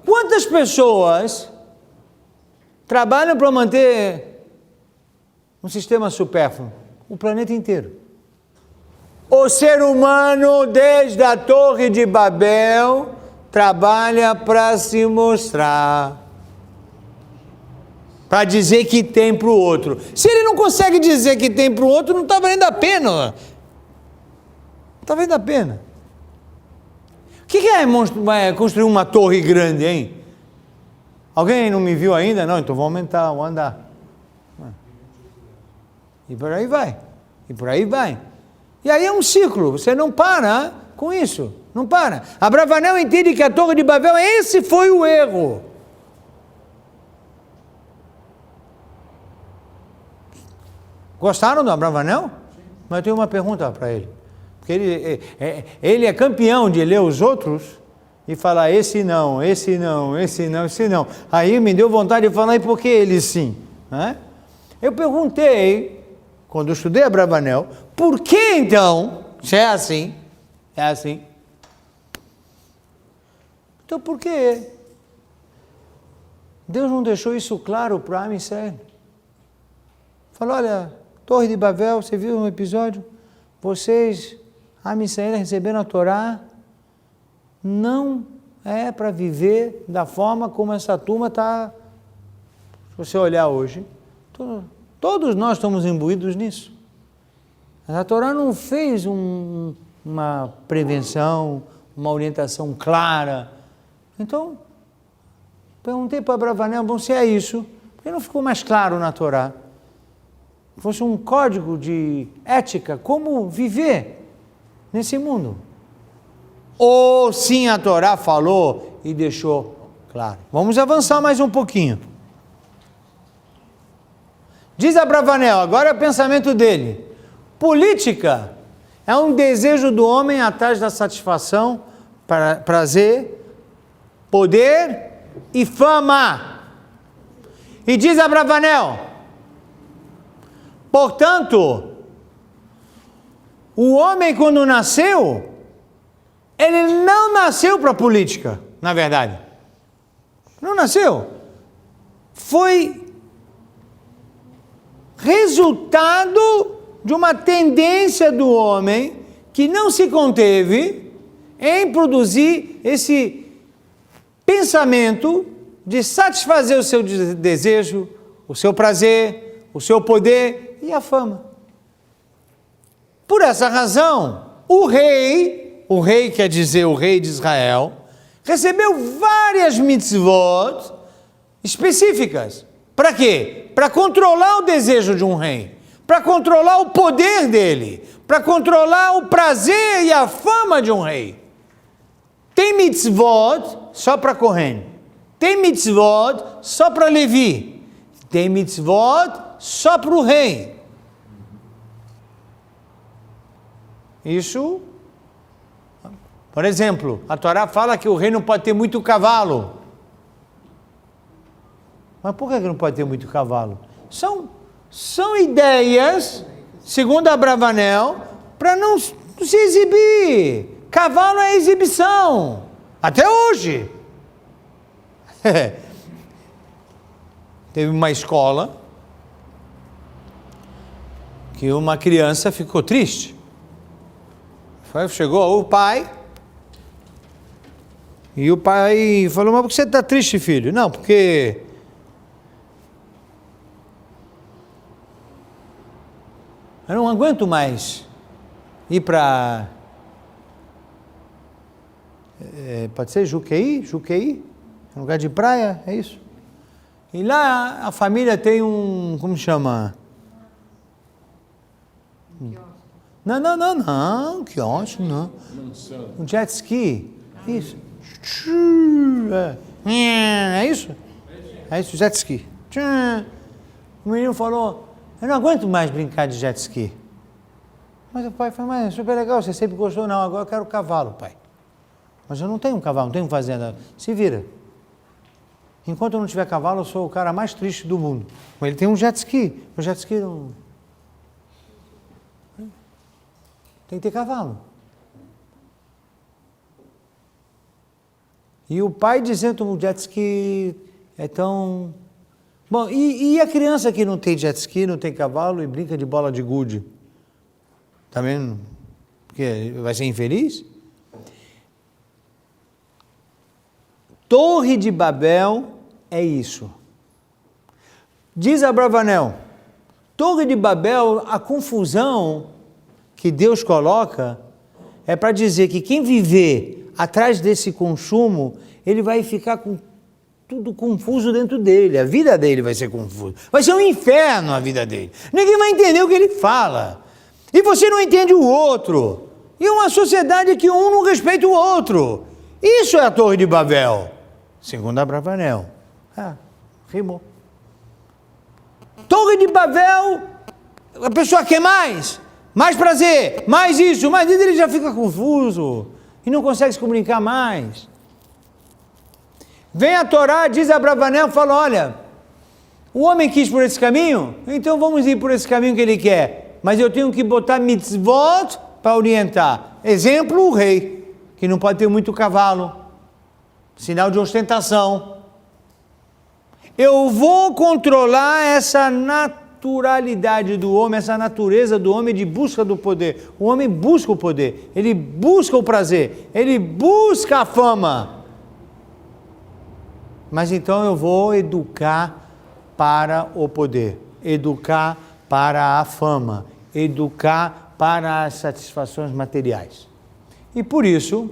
quantas pessoas trabalham para manter um sistema supérfluo? O planeta inteiro. O ser humano, desde a Torre de Babel, trabalha para se mostrar, para dizer que tem para o outro. Se ele não consegue dizer que tem para o outro, não está valendo a pena. Não está valendo a pena. O que é construir uma torre grande, hein? Alguém não me viu ainda? Não, então vou aumentar o andar. E por aí vai. E por aí vai. E aí é um ciclo, você não para com isso. Não para. Abravanel entende que a Torre de Babel, esse foi o erro. Gostaram do Abravanel? Mas eu tenho uma pergunta para ele. Porque ele é campeão de ler os outros e falar esse não, esse não, esse não, esse não. Aí me deu vontade de falar, e por que ele sim? Eu perguntei, quando eu estudei Abravanel, por que então, se é assim, então por que Deus não deixou isso claro para Am Israel? Falou, olha, Torre de Babel, você viu no episódio? Vocês, Am Israel, recebendo a Torá, não é para viver da forma como essa turma está. Se você olhar hoje, todos nós estamos imbuídos nisso. A Torá não fez uma prevenção, uma orientação clara. Então, perguntei para Abravanel, bom, se é isso, por que não ficou mais claro na Torá? Fosse um código de ética, como viver nesse mundo. Ou sim, a Torá falou e deixou claro. Vamos avançar mais um pouquinho. Diz Abravanel, agora é o pensamento dele. Política é um desejo do homem atrás da satisfação, prazer, poder e fama. E diz Abravanel, portanto, o homem quando nasceu, ele não nasceu para a política, na verdade. Não nasceu. Foi resultado de uma tendência do homem que não se conteve em produzir esse pensamento de satisfazer o seu desejo, o seu prazer, o seu poder e a fama. Por essa razão, o rei quer dizer o rei de Israel, recebeu várias mitzvot específicas. Para quê? Para controlar o desejo de um rei, para controlar o poder dele, para controlar o prazer e a fama de um rei. Tem mitzvot só para Kohen, tem mitzvot só para Levi, tem mitzvot só para o rei. Isso, por exemplo, a Torá fala que o rei não pode ter muito cavalo. Mas por que não pode ter muito cavalo? São são ideias, segundo Abravanel, para não se exibir. Cavalo é exibição, até hoje. Teve uma escola que uma criança ficou triste. Chegou o pai, e o pai falou: mas por que você está triste, filho? Não, porque eu não aguento mais ir para... pode ser Juqueí? Juqueí? Um lugar de praia, é isso? E lá a família tem um... como chama? Não, quiosque, não. Um jet ski. Isso. É isso? É isso, jet ski. O menino falou: eu não aguento mais brincar de jet ski. Mas o pai falou: mas é super legal, você sempre gostou. Não, agora eu quero cavalo, pai. Mas eu não tenho um cavalo, não tenho fazenda. Se vira. Enquanto eu não tiver cavalo, eu sou o cara mais triste do mundo. Mas ele tem um jet ski. O jet ski não... tem que ter cavalo. E o pai dizendo que o jet ski é tão... Bom, e a criança que não tem jet ski, não tem cavalo e brinca de bola de gude? Também, porque vai ser infeliz? Torre de Babel é isso. Diz Abravanel, Torre de Babel, a confusão que Deus coloca é para dizer que quem viver atrás desse consumo, ele vai ficar com tudo confuso dentro dele, a vida dele vai ser confusa, vai ser um inferno a vida dele, ninguém vai entender o que ele fala, e você não entende o outro, e uma sociedade que um não respeita o outro, isso é a Torre de Babel, segundo Abravanel. Rimou. Torre de Babel, a pessoa quer mais prazer, mais isso, ele já fica confuso e não consegue se comunicar mais. Vem a Torá, diz Abravanel, fala: olha, o homem quis por esse caminho, então vamos ir por esse caminho que ele quer, mas eu tenho que botar mitzvot para orientar. Exemplo, o rei, que não pode ter muito cavalo, sinal de ostentação. Eu vou controlar essa naturalidade do homem, essa natureza do homem de busca do poder. O homem busca o poder, ele busca o prazer, ele busca a fama. Mas então eu vou educar para o poder, educar para a fama, educar para as satisfações materiais. E por isso,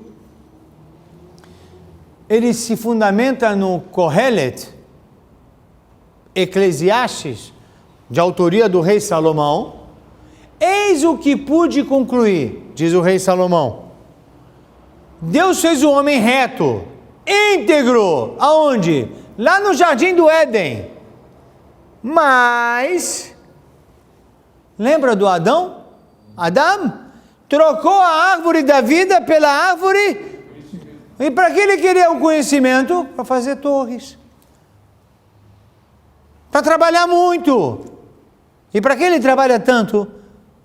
ele se fundamenta no Kohelet, Eclesiastes, de autoria do rei Salomão. Eis o que pude concluir, diz o rei Salomão. Deus fez o homem reto, íntegro, aonde? Lá no jardim do Éden. Mas, lembra do Adão? Adão trocou a árvore da vida pela árvore. E para que ele queria o conhecimento? Para fazer torres. Para trabalhar muito. E para que ele trabalha tanto?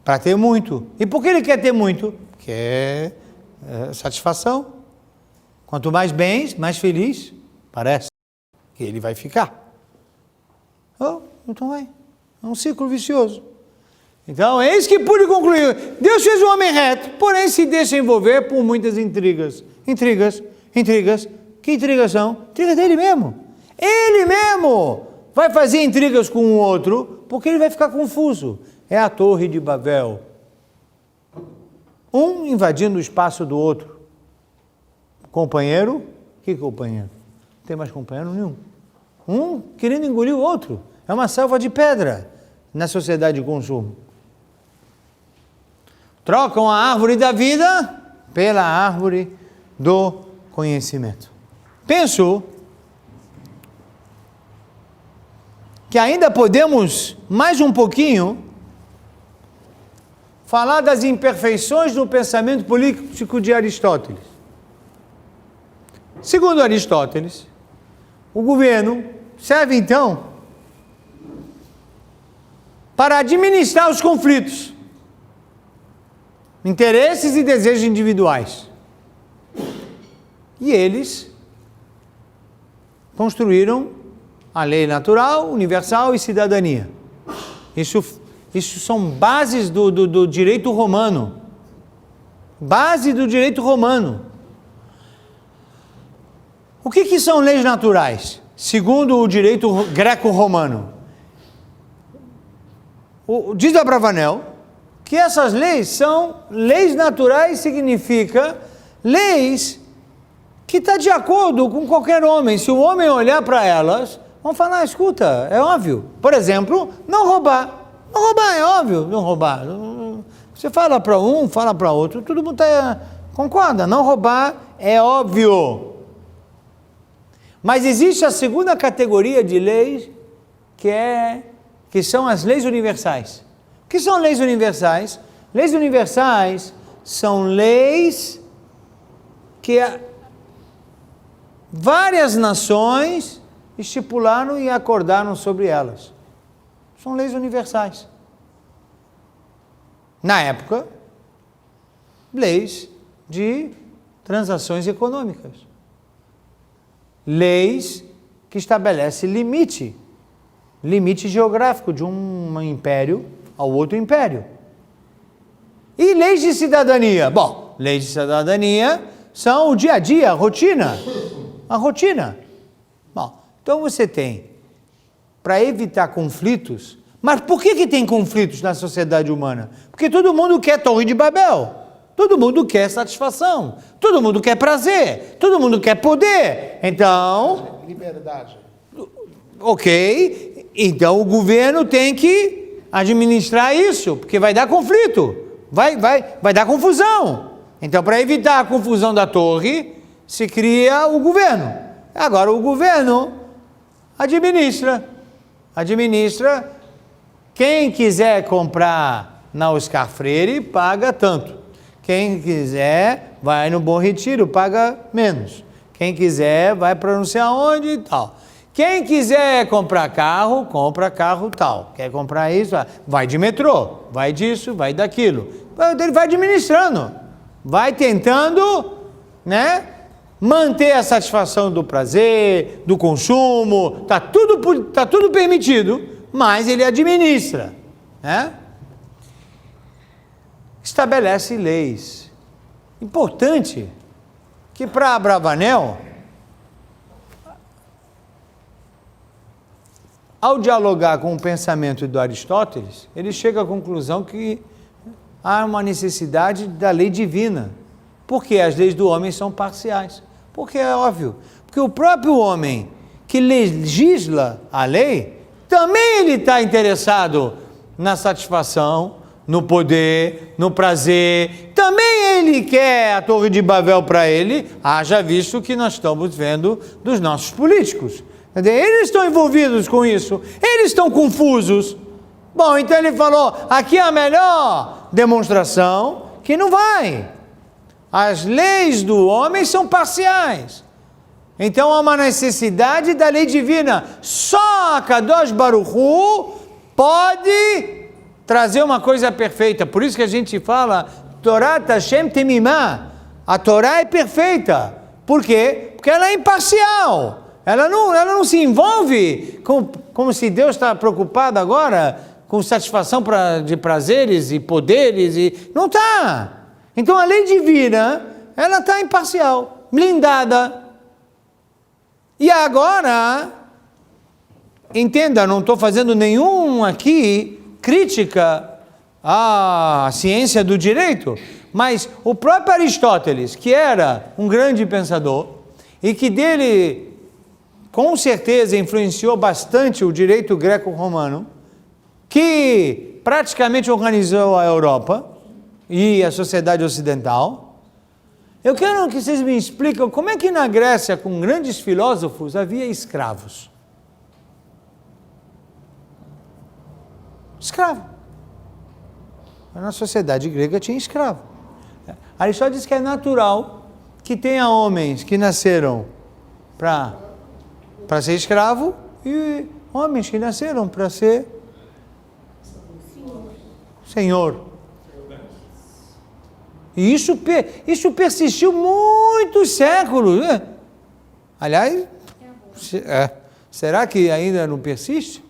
Para ter muito. E por que ele quer ter muito? Quer satisfação. Quanto mais bens, mais feliz, parece que ele vai ficar. Então vai. É um ciclo vicioso. Então, eis que pude concluir. Deus fez o homem reto, porém se deixa envolver por muitas intrigas. Intrigas. Que intrigas são? Intrigas dele mesmo. Ele mesmo vai fazer intrigas com o outro, porque ele vai ficar confuso. É a Torre de Babel. Um invadindo o espaço do outro. Companheiro? Que companheiro? Não tem mais companheiro nenhum. Um querendo engolir o outro. É uma selva de pedra na sociedade de consumo. Trocam a árvore da vida pela árvore do conhecimento. Penso que ainda podemos, mais um pouquinho, falar das imperfeições do pensamento político de Aristóteles. Segundo Aristóteles, o governo serve então para administrar os conflitos, interesses e desejos individuais. E eles construíram a lei natural, universal e cidadania. Isso são bases do direito romano. Base do direito romano. O que são leis naturais, segundo o direito greco-romano? Diz Abravanel que essas leis são leis naturais, significa leis que estão de acordo com qualquer homem. Se o homem olhar para elas, vão falar, escuta, é óbvio. Por exemplo, não roubar. Não roubar, é óbvio, não roubar. Você fala para um, fala para outro, todo mundo concorda, não roubar é óbvio. Mas existe a segunda categoria de leis, que são as leis universais. O que são leis universais? Leis universais são leis que várias nações estipularam e acordaram sobre elas. São leis universais. Na época, leis de transações econômicas. Leis que estabelecem limite geográfico de um império ao outro império. E leis de cidadania? Bom, leis de cidadania são o dia a dia, a rotina. Bom, então você tem, para evitar conflitos, mas por que tem conflitos na sociedade humana? Porque todo mundo quer Torre de Babel, todo mundo quer satisfação, todo mundo quer prazer, todo mundo quer poder. Então, Liberdade. ok, então o governo tem que administrar isso, porque vai dar conflito, vai dar confusão. Então, para evitar a confusão da torre, se cria o governo. Agora o governo administra. Quem quiser comprar na Oscar Freire, paga tanto. Quem quiser, vai no Bom Retiro, paga menos. Quem quiser, vai para não sei aonde e tal. Quem quiser comprar carro, compra carro tal. Quer comprar isso, vai de metrô, vai disso, vai daquilo. Ele vai administrando, vai tentando, manter a satisfação do prazer, do consumo, tá tudo permitido, mas ele administra, estabelece leis. Importante que para Abravanel, ao dialogar com o pensamento do Aristóteles, ele chega à conclusão que há uma necessidade da lei divina, porque as leis do homem são parciais. Porque é óbvio, porque o próprio homem que legisla a lei, também ele está interessado na satisfação, no poder, no prazer, também ele quer a Torre de Babel para ele, haja visto que nós estamos vendo dos nossos políticos. Eles estão envolvidos com isso, eles estão confusos. Bom, então ele falou, aqui é a melhor demonstração que não vai. As leis do homem são parciais. Então há uma necessidade da lei divina. Só a Kadosh Baruch Hu pode trazer uma coisa perfeita. Por isso que a gente fala, Torah Hashem Temimah. A Torá é perfeita. Por quê? Porque ela é imparcial. Ela não se envolve como se Deus está preocupado agora com satisfação de prazeres e poderes. Não está. Então a lei divina, ela está imparcial, blindada. E agora, entenda, não estou fazendo nenhum aqui crítica à ciência do direito, mas o próprio Aristóteles, que era um grande pensador, e que dele, com certeza, influenciou bastante o direito greco-romano, que praticamente organizou a Europa e a sociedade ocidental. Eu quero que vocês me expliquem como é que na Grécia, com grandes filósofos, havia escravos. Escravo. Na sociedade grega tinha escravo. Aristóteles diz que é natural que tenha homens que nasceram para ser escravo e homens que nasceram para ser Senhor. E isso persistiu muitos séculos, né? Aliás, será que ainda não persiste?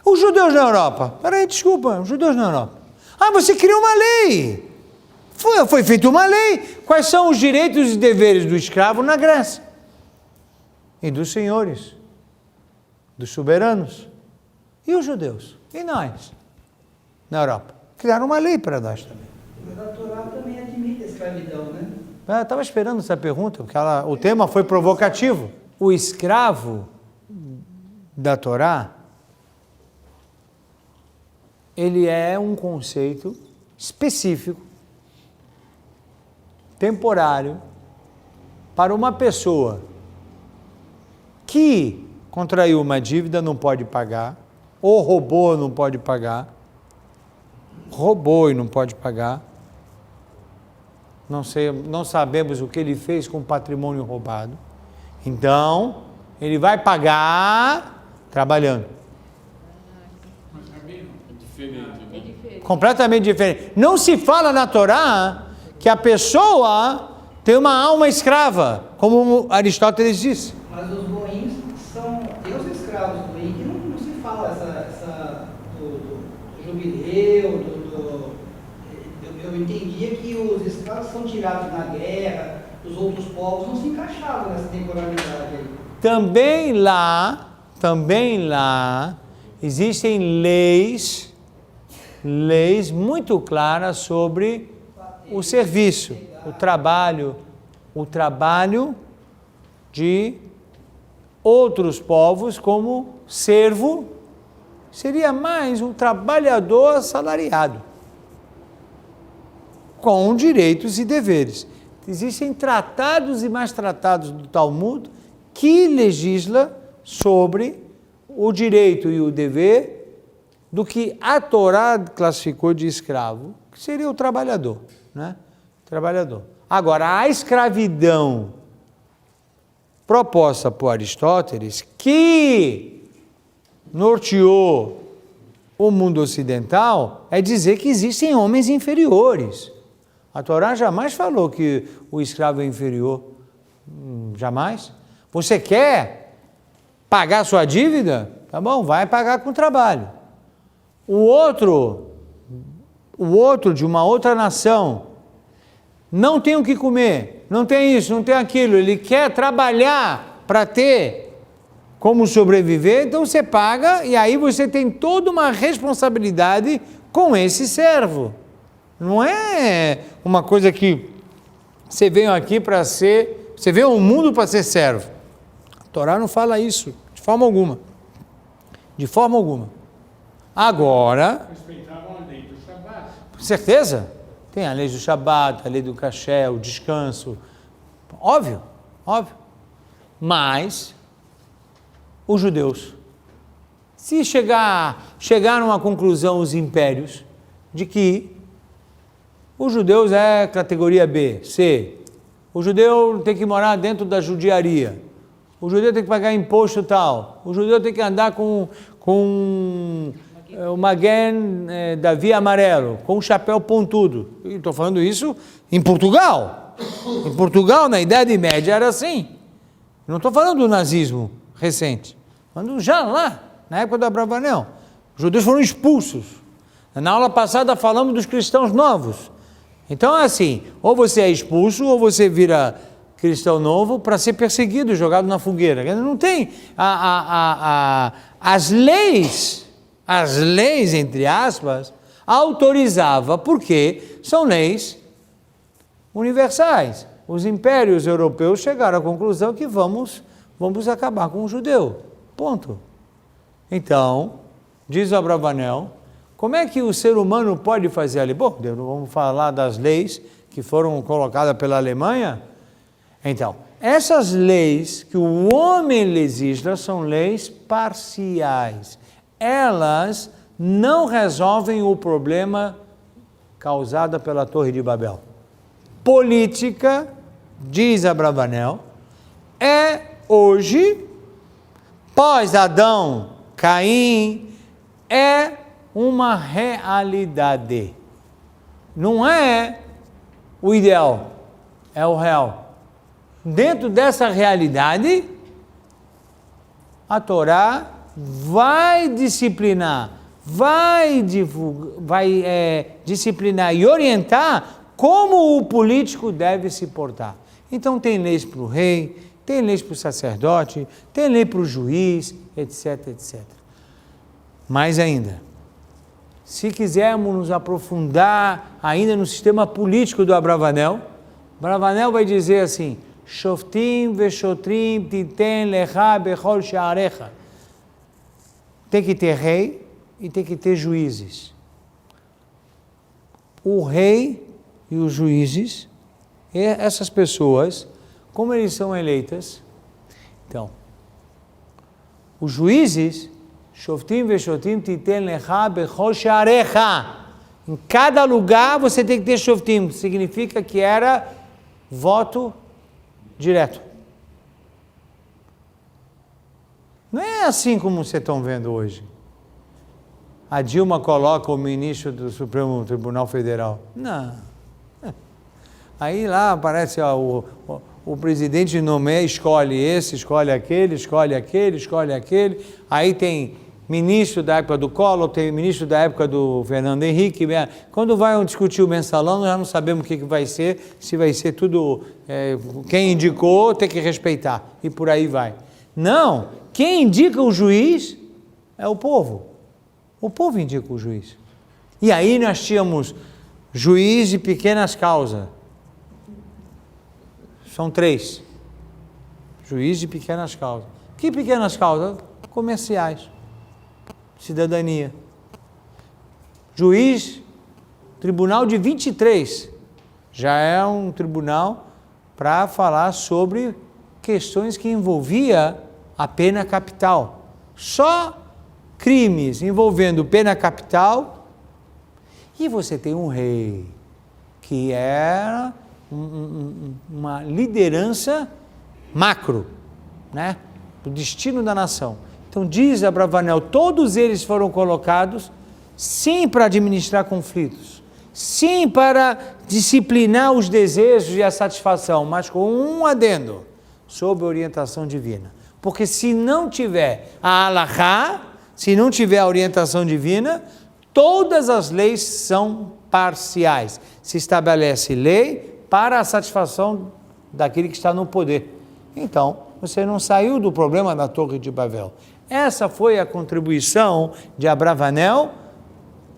Os judeus na Europa, desculpa, os judeus na Europa. Você criou uma lei. Foi feita uma lei. Quais são os direitos e deveres do escravo na Grécia? E dos senhores, dos soberanos. E os judeus? E nós? Na Europa. Criaram uma lei para nós também. Mas a Torá também admite a escravidão, né? Eu estava esperando essa pergunta, porque o tema foi provocativo. O escravo da Torá, ele é um conceito específico, temporário, para uma pessoa que contraiu uma dívida, não pode pagar, ou roubou, não pode pagar, roubou e não pode pagar, não sabemos o que ele fez com o patrimônio roubado, então ele vai pagar trabalhando. Mas, Rabino, é diferente, né? Completamente diferente. Não se fala na Torá que a pessoa tem uma alma escrava, como Aristóteles disse. Mas os goins são, tem os escravos goim que não se fala do jubileu, eu entendia que os escravos são tirados na guerra, os outros povos não se encaixavam nessa temporalidade aí. Também lá, existem leis muito claras sobre o serviço, o trabalho de outros povos como servo, seria mais um trabalhador assalariado, com direitos e deveres. Existem tratados e mais tratados do Talmud que legisla sobre o direito e o dever do que a Torá classificou de escravo, que seria o trabalhador, né? Trabalhador. Agora, a escravidão proposta por Aristóteles, que norteou o mundo ocidental, é dizer que existem homens inferiores. A Torá jamais falou que o escravo é inferior. Jamais. Você quer pagar sua dívida? Tá bom, vai pagar com trabalho. O outro de uma outra nação não tem o que comer, não tem isso, não tem aquilo, ele quer trabalhar para ter como sobreviver, então você paga e aí você tem toda uma responsabilidade com esse servo. Não é uma coisa que você veio aqui para ser, você veio ao mundo para ser servo. A Torá não fala isso, de forma alguma. De forma alguma. Agora... Respeitavam a lei do Shabat. Certeza? Tem a lei do Shabat, a lei do caché, o descanso. Óbvio. Mas, os judeus, se chegaram à conclusão os impérios de que os judeus é categoria B, C. O judeu tem que morar dentro da judiaria. O judeu tem que pagar imposto tal. O judeu tem que andar com o Maguen Davi amarelo, com um chapéu pontudo. Estou falando isso em Portugal. Em Portugal, na Idade Média, era assim. Não estou falando do nazismo recente. Falando já lá, na época do Abravanel. Os judeus foram expulsos. Na aula passada falamos dos cristãos novos. Então é assim, ou você é expulso ou você vira cristão novo para ser perseguido, jogado na fogueira. Não tem as leis, entre aspas, autorizava, porque são leis universais. Os impérios europeus chegaram à conclusão que vamos acabar com o judeu. Ponto. Então, diz o Abravanel, como é que o ser humano pode fazer ali? Bom, vamos falar das leis que foram colocadas pela Alemanha. Então, essas leis que o homem legisla são leis parciais. Elas não resolvem o problema causado pela Torre de Babel. Política, diz Abravanel, é hoje, pós-Adão, Caim, é uma realidade. Não é o ideal, é o real. Dentro dessa realidade, a Torá vai disciplinar, vai disciplinar e orientar como o político deve se portar. Então tem leis para o rei, tem leis para o sacerdote, tem lei para o juiz, etc, etc. Mais ainda, se quisermos nos aprofundar ainda no sistema político do Abravanel, Abravanel vai dizer assim, Shoftim veshotrim titen lecha bechol sha'arecha. Tem que ter rei e tem que ter juízes. O rei e os juízes, essas pessoas, como eles são eleitas, então, os juízes, Shoftim veshotrim titen lecha bechol sha'arecha. Em cada lugar você tem que ter Shoftim, significa que era voto direto. Não é assim como vocês estão vendo hoje. A Dilma coloca o ministro do Supremo Tribunal Federal. Não. Aí lá aparece o presidente nomeia, escolhe esse, escolhe aquele, escolhe aquele, escolhe aquele. Aí tem ministro da época do Collor, tem ministro da época do Fernando Henrique. Quando vai discutir o mensalão, nós já não sabemos o que vai ser, se vai ser tudo, quem indicou tem que respeitar, e por aí vai. Não, quem indica o juiz é o povo. O povo indica o juiz. E aí nós tínhamos juiz de pequenas causas. São 3. Juiz de pequenas causas. Que pequenas causas? Comerciais. Cidadania. Juiz, tribunal de 23. Já é um tribunal para falar sobre questões que envolvia a pena capital. Só crimes envolvendo pena capital. E você tem um rei, que era uma liderança macro, né, do destino da nação. Então diz Abravanel, todos eles foram colocados sim para administrar conflitos, sim para disciplinar os desejos e a satisfação, mas com um adendo, sob orientação divina. Porque se não tiver a halachá, se não tiver a orientação divina, todas as leis são parciais. Se estabelece lei para a satisfação daquele que está no poder. Então, você não saiu do problema da Torre de Babel. Essa foi a contribuição de Abravanel,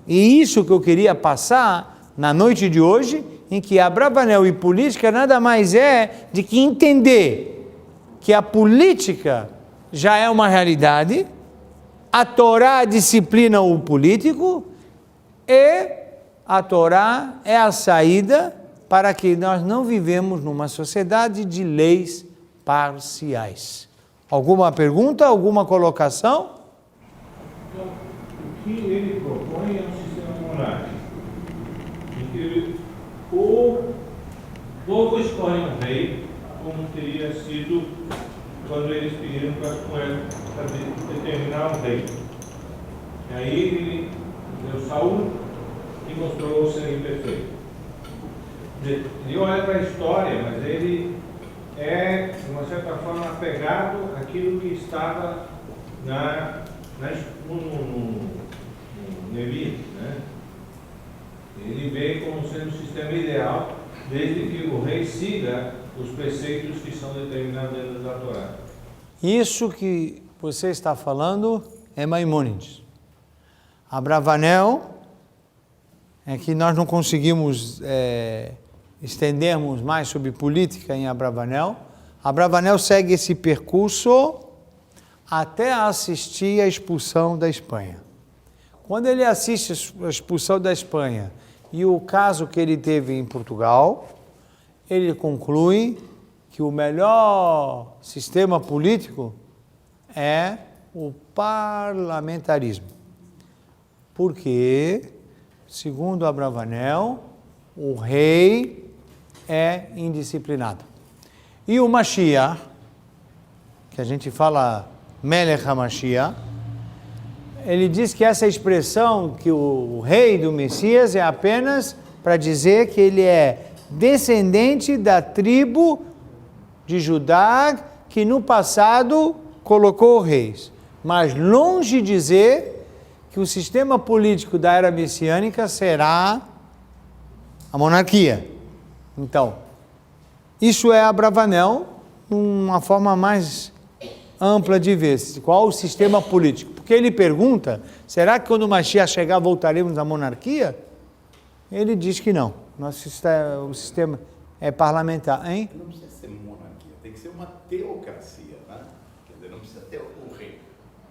e isso que eu queria passar na noite de hoje, em que Abravanel e política nada mais é de que entender que a política já é uma realidade, a Torá disciplina o político e a Torá é a saída para que nós não vivemos numa sociedade de leis parciais. Alguma pergunta, alguma colocação? Então, o que ele propõe é um sistema monárquico, em que o povo escolhe um rei, como teria sido quando eles pediram para determinar um rei. E aí ele deu Saul e mostrou ser imperfeito. Ele olha para a história, mas ele é, de uma certa forma, apegado àquilo que estava no Nevi, né? Ele vê como sendo o sistema ideal, desde que o rei siga os preceitos que são determinados dentro da Torá. Isso que você está falando é Maimônides. Abravanel é que nós não conseguimos estendermos mais sobre política em Abravanel. Abravanel segue esse percurso até assistir à expulsão da Espanha. Quando ele assiste a expulsão da Espanha e o caso que ele teve em Portugal, ele conclui que o melhor sistema político é o parlamentarismo. Porque, segundo Abravanel, o rei é indisciplinado. E o Mashiach, que a gente fala Melech HaMashiach, ele diz que essa expressão, que o rei do Messias, é apenas para dizer que ele é descendente da tribo de Judá, que no passado colocou reis. Mas longe de dizer que o sistema político da era messiânica será a monarquia. Então, isso é Abravanel, uma forma mais ampla de ver qual o sistema político. Porque ele pergunta, será que quando o Mashiach chegar voltaremos à monarquia? Ele diz que não. O sistema é parlamentar, hein? Não precisa ser monarquia, tem que ser uma teocracia, né? Quer dizer, não precisa ter o rei.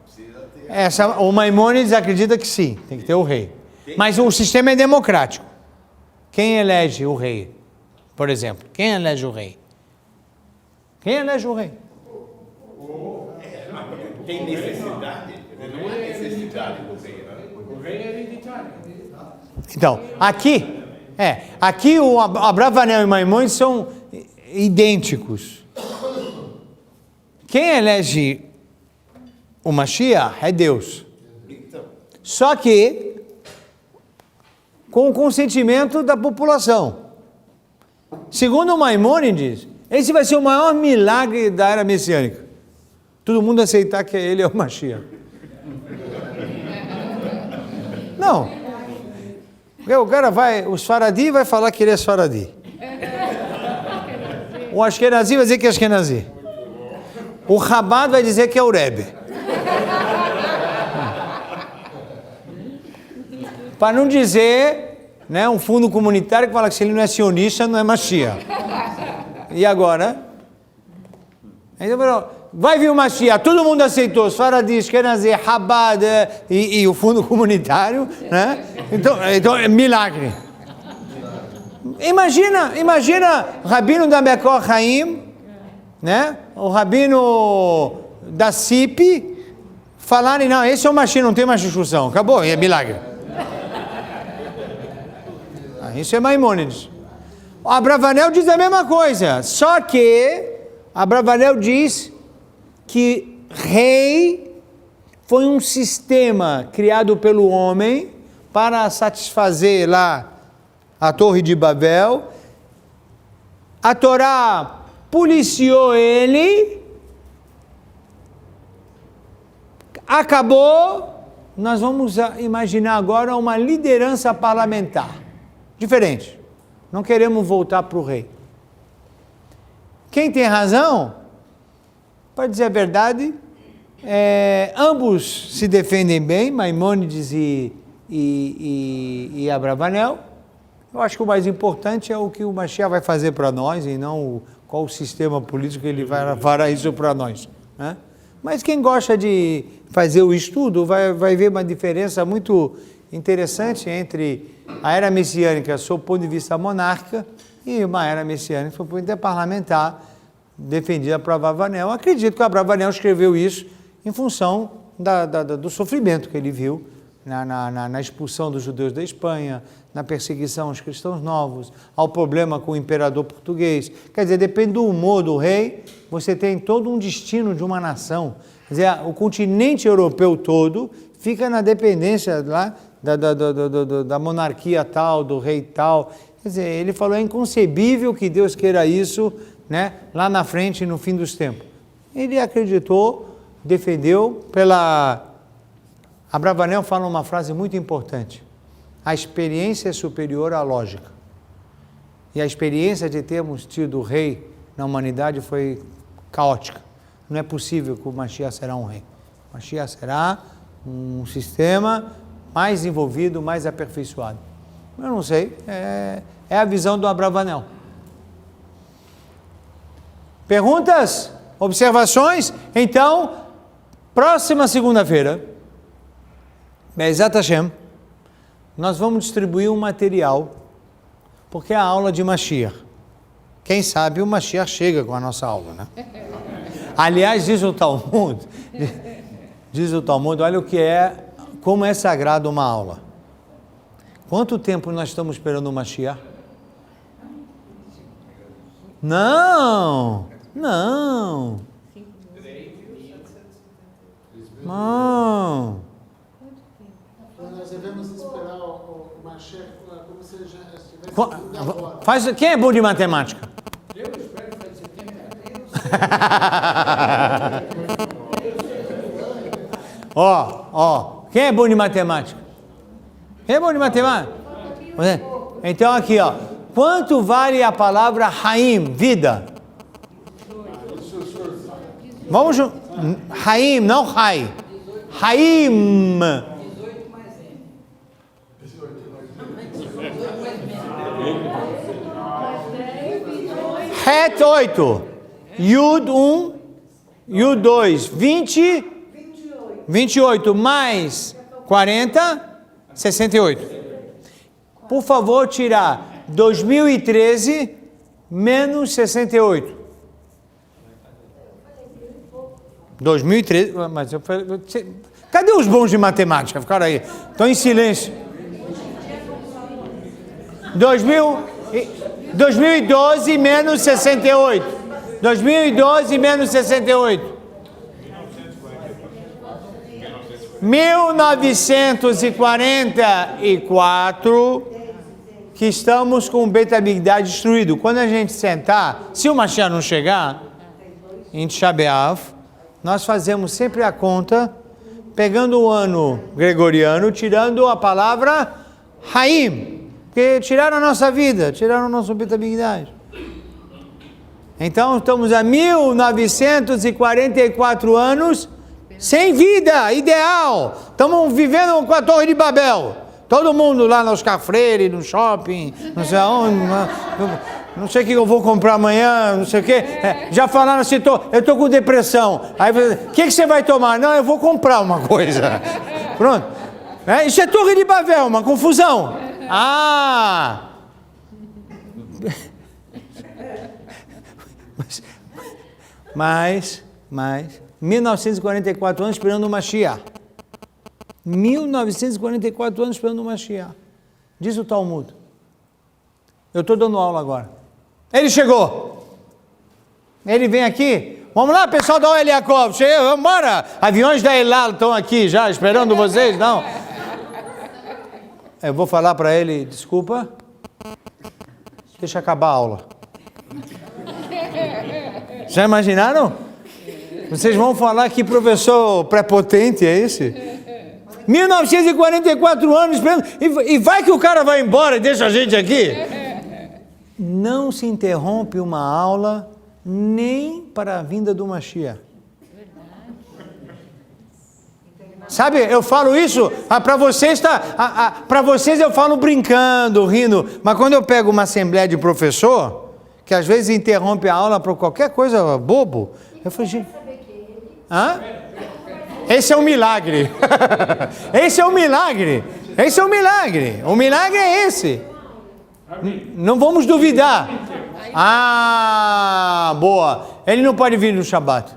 Precisa ter... O Maimônides acredita que sim, tem que ter o rei. Mas o sistema é democrático. Quem elege o rei? Por exemplo, quem elege o rei? Quem elege o rei? Tem necessidade? Não há necessidade do rei, né? O rei é hereditário. Então, aqui o Abravanel e Maimônides são idênticos. Quem elege o Mashiach é Deus. Só que com o consentimento da população. Segundo o Maimônides, esse vai ser o maior milagre da era messiânica. Todo mundo aceitar que ele é o Mashiach. Não. O cara o Sfaradi vai falar que ele é Sfaradi. O Ashkenazi vai dizer que é Ashkenazi. O Chabad vai dizer que é o Rebbe. Para não dizer, né, um fundo comunitário que fala que se ele não é sionista, não é Mashiach. E agora? Vai vir o Mashiach, todo mundo aceitou, Sfaradi, Ashkenazi, Chabad e o fundo comunitário, né? Então é milagre. Imagina o rabino da Mekor Chaim, né? O rabino da CIP, falarem, não, esse é o Mashiach, não tem mais discussão, acabou, é milagre. Isso é Maimônides. O Abravanel diz a mesma coisa, só que Abravanel diz que rei foi um sistema criado pelo homem para satisfazer lá a Torre de Babel. A Torá policiou ele, acabou. Nós vamos imaginar agora uma liderança parlamentar diferente. Não queremos voltar para o rei. Quem tem razão, para dizer a verdade, ambos se defendem bem, Maimônides e Abravanel. Eu acho que o mais importante é o que o Mashiach vai fazer para nós e não qual o sistema político que ele fará isso para nós, né? Mas quem gosta de fazer o estudo vai ver uma diferença muito interessante entre a era messiânica sob o ponto de vista monárquica e uma era messiânica sob o ponto de vista parlamentar, defendida por Abravanel. Acredito que o Abravanel escreveu isso em função do sofrimento que ele viu na expulsão dos judeus da Espanha, na perseguição aos cristãos novos, ao problema com o imperador português. Quer dizer, depende do humor do rei, você tem todo um destino de uma nação. Quer dizer, o continente europeu todo fica na dependência lá da monarquia tal, do rei tal. Quer dizer, ele falou, é inconcebível que Deus queira isso, né, lá na frente, no fim dos tempos. Ele acreditou, defendeu Abravanel fala uma frase muito importante. A experiência é superior à lógica. E a experiência de termos tido rei na humanidade foi caótica. Não é possível que o Mashiach será um rei. O Mashiach será um sistema mais envolvido, mais aperfeiçoado. Eu não sei, é a visão do Abravanel. Perguntas? Observações? Então, próxima segunda-feira, Be'ezat Hashem, nós vamos distribuir um material, porque é a aula de Mashiach. Quem sabe o Mashiach chega com a nossa aula, né? Aliás, diz o Talmud, olha como é sagrado uma aula. Quanto tempo nós estamos esperando o Mashiach? Não. Nós devemos esperar o Mashiach como se já estivesse vindo agora. Quem é bom de matemática? Eu espero que vai ser tempo. Quem é bom de matemática? Quem é bom de matemática? Então aqui, ó. Quanto vale a palavra Haim, vida? Vamos junto. Haim, não Hai. Haim. 18 mais M. 18 Het 8. Yud 1. Yud 2. 20. 28 mais 40. 68. Por favor, tirar 2013 menos 68. 2013, mas eu falei, cadê os bons de matemática? Ficaram aí, estão em silêncio. 2012 menos 68. 2012 menos 68. 1944, que estamos com o Beit HaMikdash destruído. Quando a gente sentar, se o Mashiach não chegar, em Tisha B'Av, nós fazemos sempre a conta, pegando o ano gregoriano, tirando a palavra Haim, porque tiraram a nossa vida, tiraram o nosso Beit HaMikdash. Então, estamos há 1944 anos sem vida, ideal. Estamos vivendo com a Torre de Babel. Todo mundo lá nos Cafreire, no shopping, não sei aonde, não sei o que eu vou comprar amanhã, não sei o que. Já falaram assim, eu estou com depressão. Aí, o que você vai tomar? Não, eu vou comprar uma coisa. Pronto. Isso é Torre de Babel, uma confusão. Mas 1944 anos esperando o Mashiach. 1944 anos esperando o Mashiach. Diz o Talmud. Eu estou dando aula agora. Ele chegou. Ele vem aqui. Vamos lá, pessoal da OL Yaakov. Vamos embora. Aviões da El Al estão aqui já esperando vocês. Não. Eu vou falar para ele, desculpa. Deixa acabar a aula. Já imaginaram? Vocês vão falar que professor prepotente é esse? 1944 anos esperando, e vai que o cara vai embora e deixa a gente aqui. Não se interrompe uma aula nem para a vinda do Mashiach. Sabe, eu falo isso, para vocês eu falo brincando, rindo, mas quando eu pego uma assembleia de professor, que às vezes interrompe a aula por qualquer coisa bobo, eu falo, gente, esse é um milagre. Esse é um milagre. Esse é um milagre. O milagre é esse. Não vamos duvidar. Boa. Ele não pode vir no Shabat.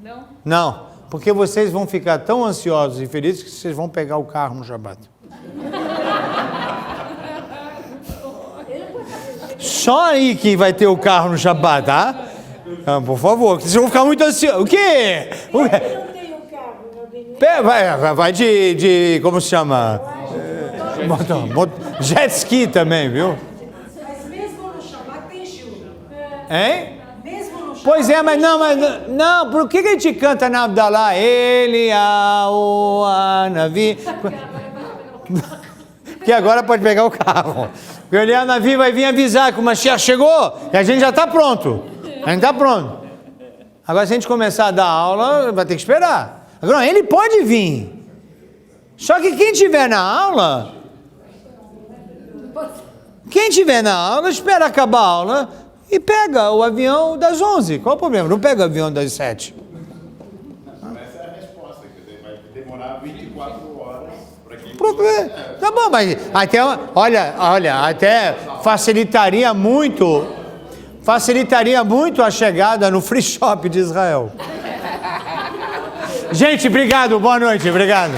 Não? Não, porque vocês vão ficar tão ansiosos e felizes que vocês vão pegar o carro no Shabat. Só aí que vai ter o carro no Shabat, tá? Por favor, vocês vão ficar muito ansiosos. O quê? Vai de como se chama? Jet ski também, viu? Mas mesmo no Shabat tem chuva. Hein? Mesmo no Shabat. Pois é, mas não, por que a gente canta na Abdalá? Ele, o Anavi. Que agora pode pegar o carro. Porque o Anavi vai vir avisar que o Mashiach chegou e a gente já está pronto. A gente está pronto. Agora, se a gente começar a dar aula, vai ter que esperar. Agora, ele pode vir. Só que quem estiver na aula, espera acabar a aula e pega o avião das 11. Qual o problema? Não pega o avião das 7. Essa é a resposta, quer dizer, vai demorar 24 horas para quem... Tá bom, mas até, olha, até facilitaria muito a chegada no free shop de Israel. Gente, obrigado, boa noite, obrigado.